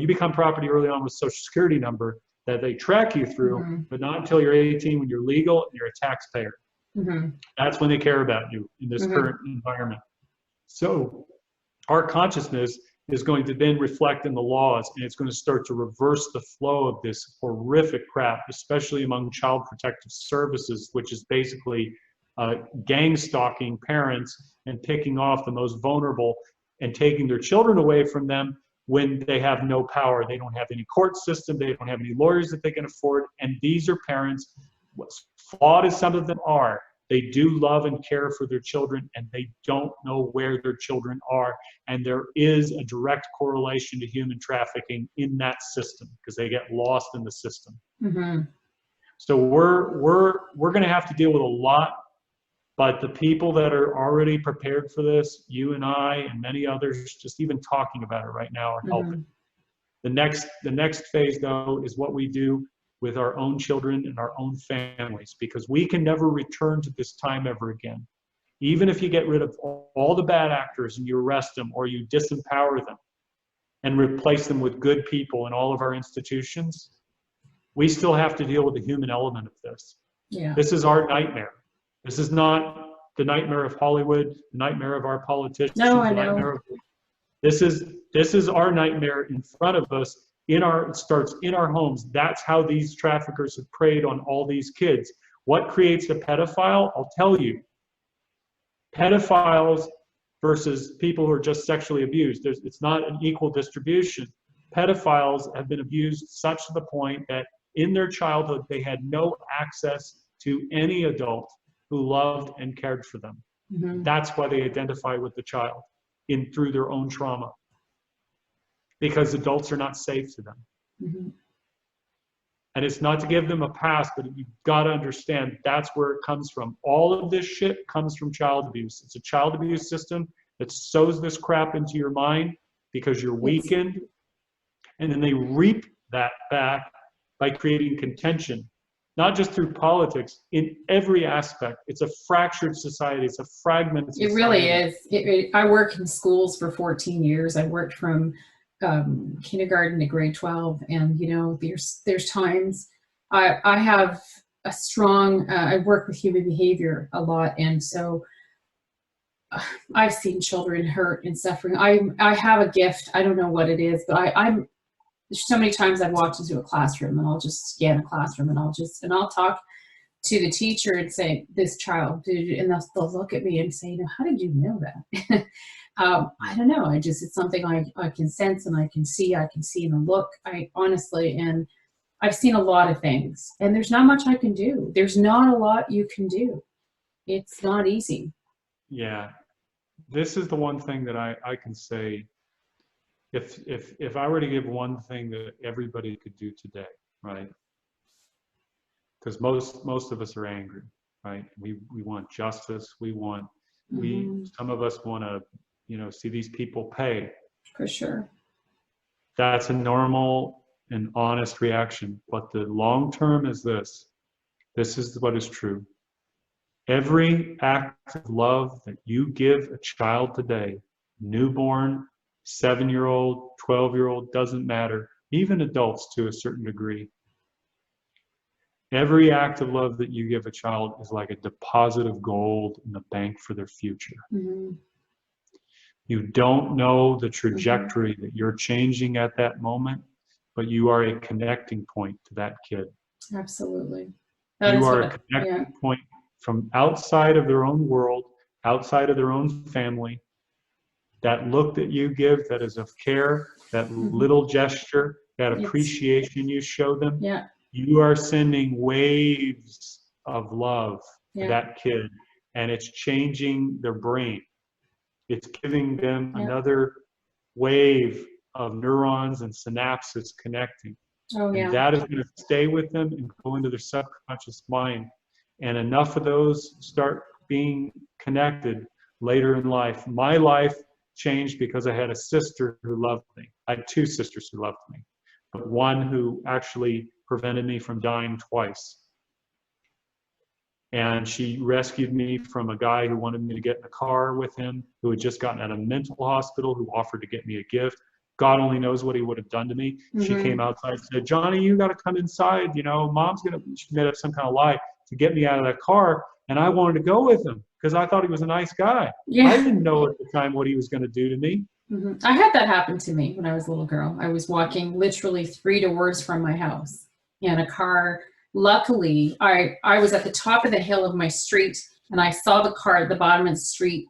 become property early on with Social Security number that they track you through, but not until you're 18 when you're legal and you're a taxpayer. That's when they care about you in this current environment. So our consciousness is going to then reflect in the laws, and it's going to start to reverse the flow of this horrific crap, especially among child protective services, which is basically gang stalking parents and picking off the most vulnerable and taking their children away from them when they have no power. They don't have any court system. They don't have any lawyers that they can afford. And these are parents, flawed as some of them are, they do love and care for their children, and they don't know where their children are. And there is a direct correlation to human trafficking in that system because they get lost in the system. So we're going to have to deal with a lot, but the people that are already prepared for this, you and I and many others, just even talking about it right now are helping. The next phase, though, is what we do with our own children and our own families, because we can never return to this time ever again. Even if you get rid of all the bad actors and you arrest them or you disempower them and replace them with good people in all of our institutions, we still have to deal with the human element of this. This is our nightmare. This is not the nightmare of Hollywood, the nightmare of our politicians. No, I know. This is our nightmare in front of us. It starts in our homes. That's how these traffickers have preyed on all these kids. What creates a pedophile? I'll tell you. Pedophiles versus people who are just sexually abused. It's not an equal distribution. Pedophiles have been abused such to the point that in their childhood, they had no access to any adult who loved and cared for them. That's why they identify with the child through their own trauma, because adults are not safe to them. And it's not to give them a pass, but you've got to understand that's where it comes from. All of this shit comes from child abuse. It's a child abuse system that sows this crap into your mind because you're weakened, and then they reap that back by creating contention. Not just through politics, in every aspect. It's a fractured society. It's a fragmented society. It really is. I worked in schools for 14 years. I worked from kindergarten to grade 12. And, you know, there's times I have a strong, I work with human behavior a lot. And so I've seen children hurt and suffering. I have a gift. I don't know what it is, but there's so many times I've walked into a classroom and I'll just scan a classroom and I'll talk to the teacher and say, this child, and they'll look at me and say, you know, how did you know that? I don't know. It's something I can sense and I can see in the look. And I've seen a lot of things, and there's not much I can do. There's not a lot you can do. It's not easy. Yeah. This is the one thing that I can say. If I were to give one thing that everybody could do today, right? Because most of us are angry, right? We want justice. Some of us want to, you know, see these people pay. For sure. That's a normal and honest reaction. But the long term is this. This is what is true. Every act of love that you give a child today, newborn, 7-year-old, 12-year-old, doesn't matter, even adults to a certain degree. Every act of love that you give a child is like a deposit of gold in the bank for their future. You don't know the trajectory that you're changing at that moment, but you are a connecting point to that kid. Absolutely. You are a connecting point from outside of their own world, outside of their own family. That look that you give, that is of care, that little gesture, that appreciation you show them, you are sending waves of love to that kid, and it's changing their brain. It's giving them another wave of neurons and synapses connecting. Oh, And yeah. that is going to stay with them and go into their subconscious mind. And enough of those start being connected later in life. My life changed because I had a sister who loved me. I had two sisters who loved me, but one who actually prevented me from dying twice. And she rescued me from a guy who wanted me to get in a car with him, who had just gotten out of a mental hospital, who offered to get me a gift. God only knows what he would have done to me. She came outside and said, Johnny, you got to come inside. You know, mom's going to, she made up some kind of lie to get me out of that car. And I wanted to go with him because I thought he was a nice guy. Yeah. I didn't know at the time what he was going to do to me. I had that happen to me when I was a little girl. I was walking literally 3 doors from my house, and a car, luckily, I was at the top of the hill of my street, and I saw the car at the bottom of the street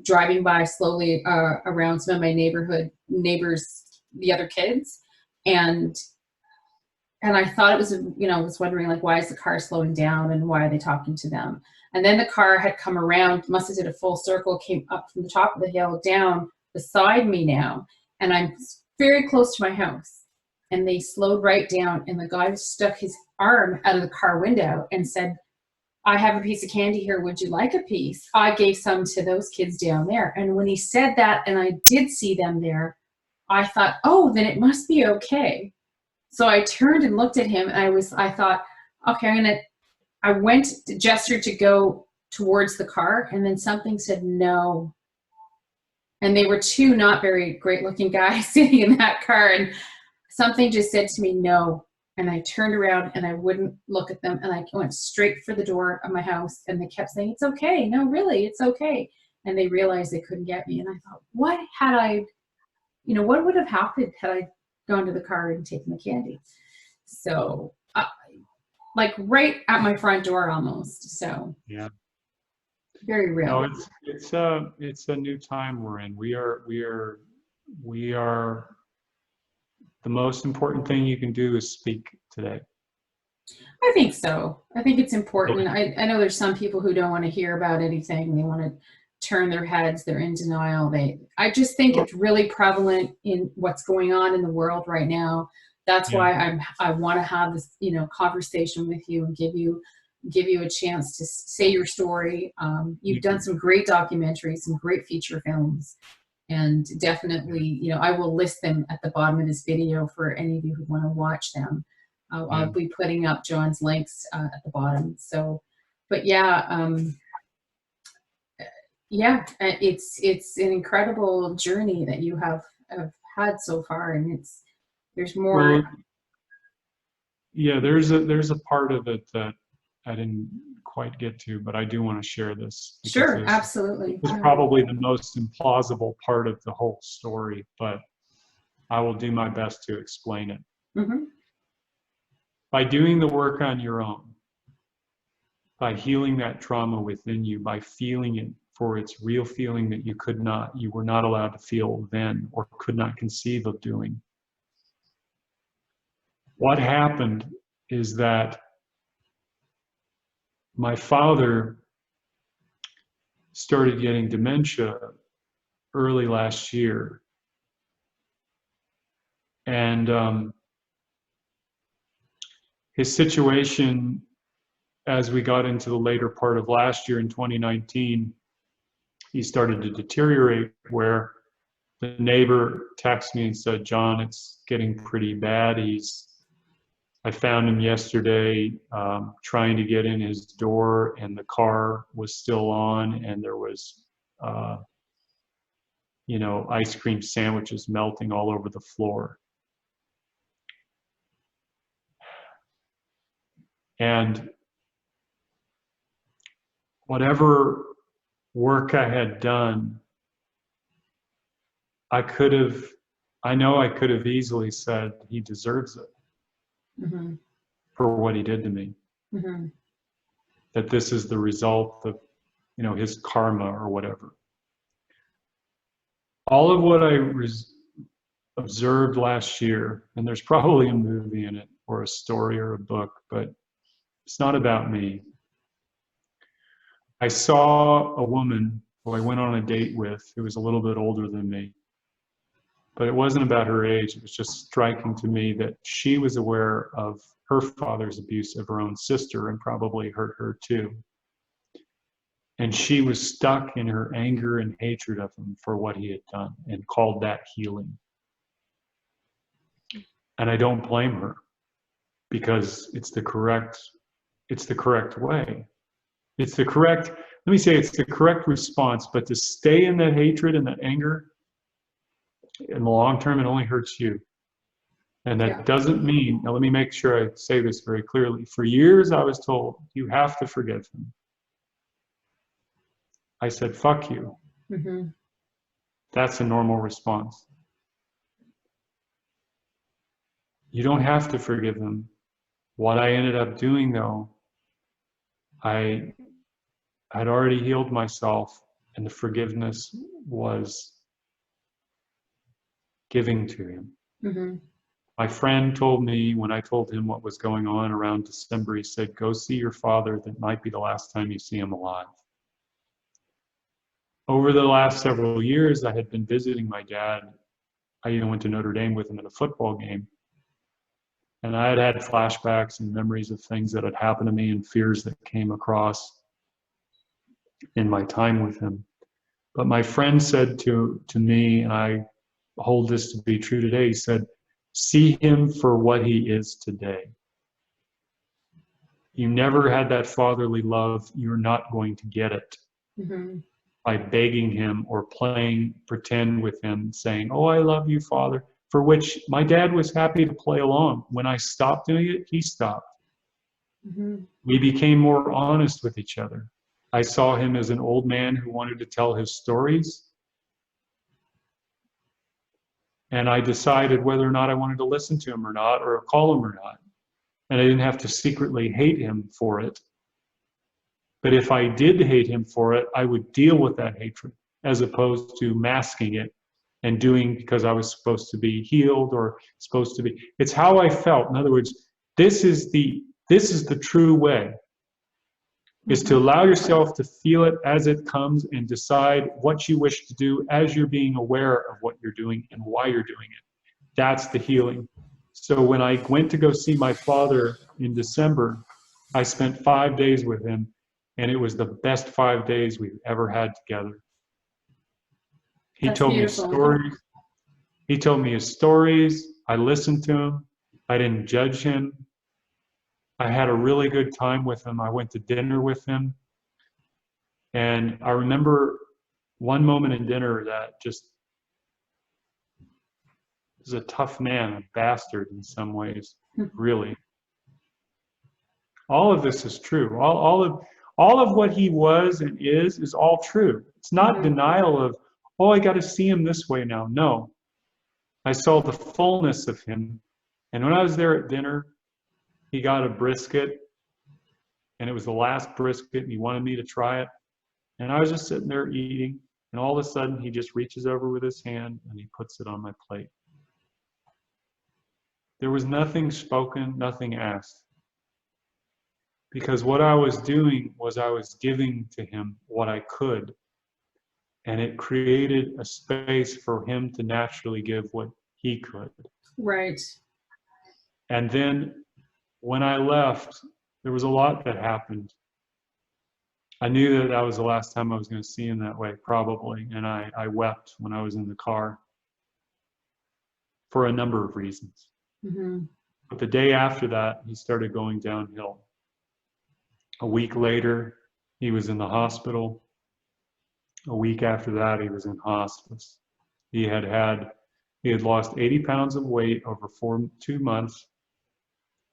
driving by slowly around some of my neighbors, the other kids. And I thought it was, I was wondering, like, why is the car slowing down and why are they talking to them? And then the car had come around, must have did a full circle, came up from the top of the hill down beside me now. And I'm very close to my house. And they slowed right down, and the guy stuck his arm out of the car window and said, I have a piece of candy here. Would you like a piece? I gave some to those kids down there. And when he said that, and I did see them there, I thought, oh, then it must be okay. So I turned and looked at him, and I thought, okay, I went to gesture to go towards the car, and then something said no. And they were two not very great looking guys sitting in that car, and something just said to me, no. And I turned around and I wouldn't look at them, and I went straight for the door of my house, and they kept saying, it's okay. No, really, it's okay. And they realized they couldn't get me. And I thought, what would have happened had I gone to the car and taken the candy? So like right at my front door almost. So yeah, very real. no, it's a new time we're in. We are the most important thing you can do is speak today. I think so. I think it's important. I know there's some people who don't want to hear about anything. They want to turn their heads. They're in denial. I just think it's really prevalent in what's going on in the world right now. That's why I want to have this, conversation with you and give you a chance to say your story. You've done some great documentaries, some great feature films, and definitely, I will list them at the bottom of this video for any of you who want to watch them. I'll be putting up John's links at the bottom. So, but it's an incredible journey that you have had so far, and there's more. Well, yeah, there's a part of it that I didn't quite get to, but I do want to share this. Sure, absolutely. It's probably the most implausible part of the whole story, but I will do my best to explain it. Mm-hmm. By doing the work on your own, by healing that trauma within you, by feeling it for its real feeling that you were not allowed to feel then or could not conceive of doing. What happened is that my father started getting dementia early last year. And his situation, as we got into the later part of last year in 2019, he started to deteriorate, where the neighbor texted me and said, John, it's getting pretty bad. I found him yesterday trying to get in his door, and the car was still on, and there was, ice cream sandwiches melting all over the floor. And whatever work I had done, I know I could have easily said he deserves it. Mm-hmm. For what he did to me. Mm-hmm. That this is the result of, his karma or whatever. All of what I observed last year, and there's probably a movie in it or a story or a book, but it's not about me. I saw a woman who I went on a date with who was a little bit older than me, But it wasn't about her age. It was just striking to me that she was aware of her father's abuse of her own sister and probably hurt her too. And she was stuck in her anger and hatred of him for what he had done and called that healing. And I don't blame her, because it's the correct way. It's the correct, let me say it's the correct response, but to stay in that hatred and that anger, in the long term, it only hurts you. And that doesn't mean, now let me make sure I say this very clearly. For years I was told, you have to forgive him. I said, fuck you. Mm-hmm. That's a normal response. You don't have to forgive him. What I ended up doing though, I had already healed myself, and the forgiveness was giving to him. Mm-hmm. My friend told me when I told him what was going on around December, he said, go see your father. That might be the last time you see him alive. Over the last several years, I had been visiting my dad. I even went to Notre Dame with him at a football game. And I had had flashbacks and memories of things that had happened to me and fears that came across in my time with him. But my friend said to me, and I hold this to be true today, he said, see him for what he is today. You never had that fatherly love. You're not going to get it by begging him or playing pretend with him, saying, oh, I love you, Father, for which my dad was happy to play along. When I stopped doing it, he stopped. We became more honest with each other. I saw him as an old man who wanted to tell his stories. And I decided whether or not I wanted to listen to him or not, or call him or not. And I didn't have to secretly hate him for it. But if I did hate him for it, I would deal with that hatred as opposed to masking it and doing because I was supposed to be healed or supposed to be. It's how I felt. In other words, this is the true way, is to allow yourself to feel it as it comes and decide what you wish to do as you're being aware of what you're doing and why you're doing it. That's the healing. So when I went to go see my father in December, I spent 5 days with him, and it was the best 5 days we've ever had together. He told me stories. He told me his stories. I listened to him. I didn't judge him. I had a really good time with him. I went to dinner with him. And I remember one moment in dinner that just was a tough man, a bastard in some ways, really. All of this is true. All of what he was and is all true. It's not denial of, oh, I got to see him this way now. No. I saw the fullness of him. And when I was there at dinner, he got a brisket, and it was the last brisket, and he wanted me to try it. And I was just sitting there eating, and all of a sudden he just reaches over with his hand and he puts it on my plate. There was nothing spoken, nothing asked. Because what I was doing was I was giving to him what I could. And it created a space for him to naturally give what he could. Right. And then when I left, there was a lot that happened. I knew that that was the last time I was going to see him that way, probably. And I wept when I was in the car for a number of reasons. But the day after that, he started going downhill. A week later, he was in the hospital. A week after that, he was in hospice. He had lost 80 pounds of weight over 2 months.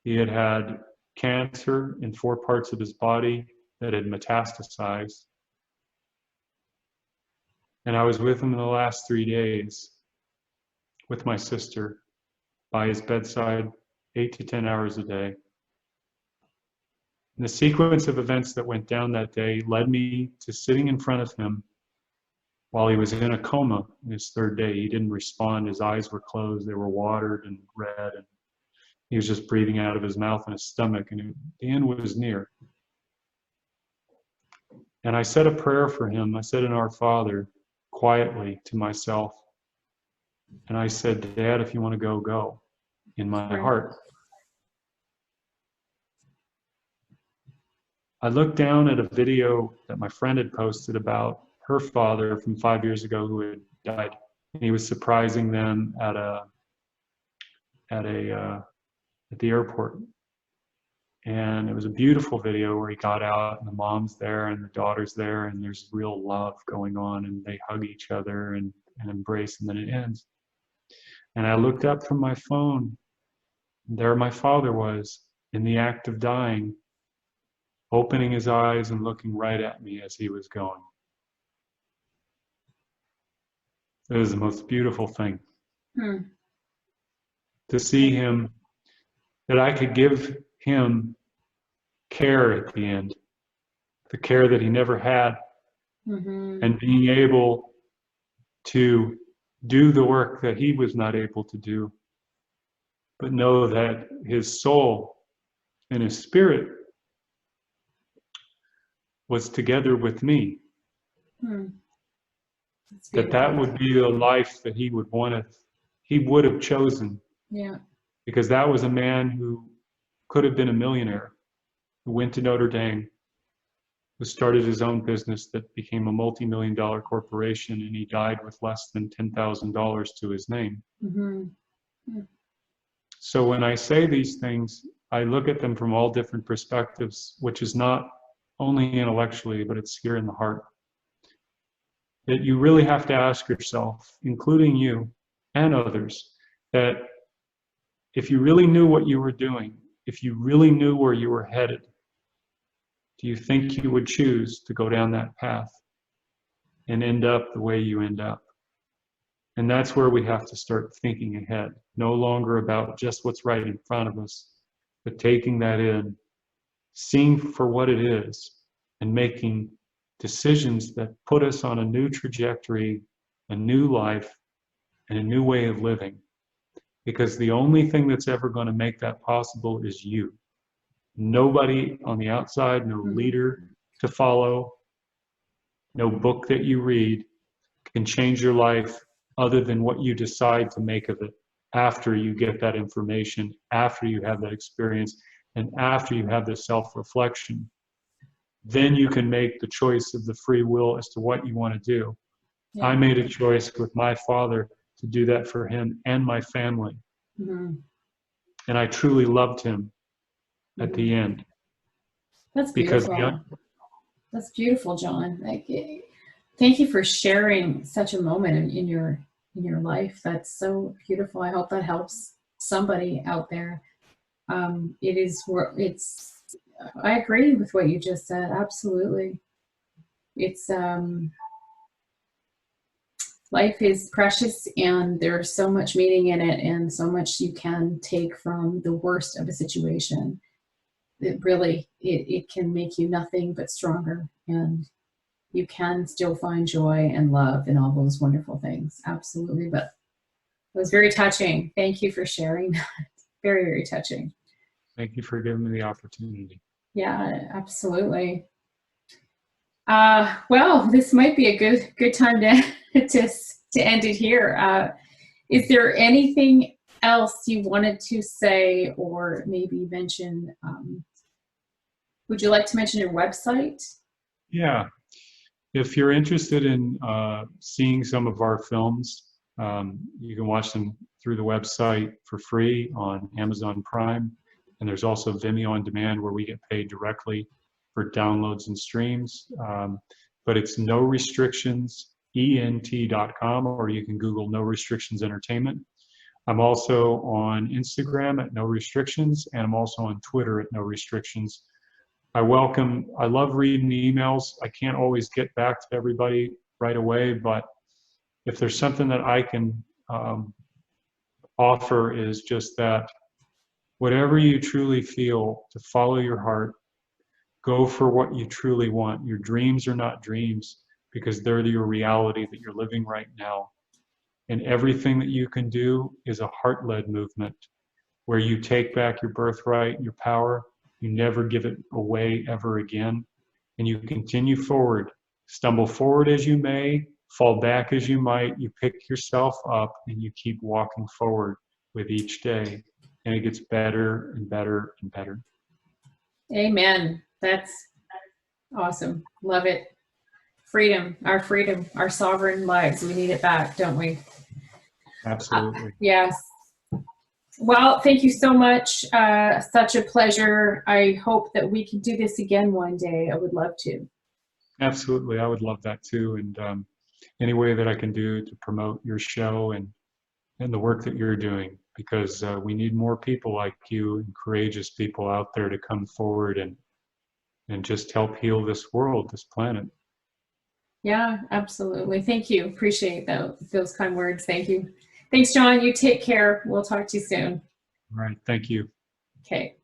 He had had cancer in 4 parts of his body that had metastasized. And I was with him in the last 3 days with my sister by his bedside, 8 to 10 hours a day. And the sequence of events that went down that day led me to sitting in front of him while he was in a coma in his 3rd day. He didn't respond. His eyes were closed. They were watered and red. And he was just breathing out of his mouth and his stomach. And the end was near. And I said a prayer for him. I said an Our Father quietly to myself. And I said, Dad, if you want to go, go, in my Right. heart. I looked down at a video that my friend had posted about her father from 5 years ago who had died. And he was surprising them at the airport. And it was a beautiful video where he got out and the mom's there and the daughter's there and there's real love going on and they hug each other and embrace, and then it ends. And I looked up from my phone, and there my father was in the act of dying, opening his eyes and looking right at me as he was going. It was the most beautiful thing to see him, that I could give him care at the end, the care that he never had, and being able to do the work that he was not able to do, but know that his soul and his spirit was together with me. That would be the life that he would want to, he would have chosen. Yeah. Because that was a man who could have been a millionaire, who went to Notre Dame, who started his own business that became a multi-million-dollar corporation, and he died with less than $10,000 to his name. So when I say these things, I look at them from all different perspectives, which is not only intellectually, but it's here in the heart. That you really have to ask yourself, including you and others, that if you really knew what you were doing, if you really knew where you were headed, do you think you would choose to go down that path and end up the way you end up? And that's where we have to start thinking ahead, no longer about just what's right in front of us, but taking that in, seeing for what it is, and making decisions that put us on a new trajectory, a new life, and a new way of living. Because the only thing that's ever going to make that possible is you. Nobody on the outside, no leader to follow, no book that you read can change your life other than what you decide to make of it after you get that information, after you have that experience, and after you have this self-reflection. Then you can make the choice of the free will as to what you want to do. I made a choice with my father to do that for him and my family. And I truly loved him at the end. That's beautiful. That's beautiful, John. Thank you for sharing such a moment in your life. That's so beautiful. I hope that helps somebody out there. I agree with what you just said. Absolutely. It's life is precious and there's so much meaning in it and so much you can take from the worst of a situation. It really, it can make you nothing but stronger, and you can still find joy and love and all those wonderful things. Absolutely. But it was very touching. Thank you for sharing that. Very, very touching. Thank you for giving me the opportunity. Yeah, absolutely. Well, this might be a good time to end it here. Is there anything else you wanted to say or maybe mention? Would you like to mention your website? Yeah. If you're interested in seeing some of our films, you can watch them through the website for free on Amazon Prime. And there's also Vimeo on demand where we get paid directly for downloads and streams. But it's No Restrictions, ENT.com, or you can Google No Restrictions Entertainment. I'm also on Instagram at No Restrictions, and I'm also on Twitter at No Restrictions. I love reading emails. I can't always get back to everybody right away, but if there's something that I can offer is just that whatever you truly feel, to follow your heart, go for what you truly want. Your dreams are not dreams because they're your reality that you're living right now. And everything that you can do is a heart-led movement where you take back your birthright, your power, you never give it away ever again, and you continue forward. Stumble forward as you may, fall back as you might, you pick yourself up and you keep walking forward with each day. And it gets better and better and better. Amen. That's awesome. Love it. Freedom, our sovereign lives. We need it back, don't we? Absolutely. Yes. Well, thank you so much. Such a pleasure. I hope that we can do this again one day. I would love to. Absolutely. I would love that too. And any way that I can do to promote your show and the work that you're doing, because we need more people like you and courageous people out there to come forward and just help heal this world, this planet. Yeah, absolutely. Thank you. Appreciate those kind words. Thank you. Thanks, John. You take care. We'll talk to you soon. All right. Thank you. Okay.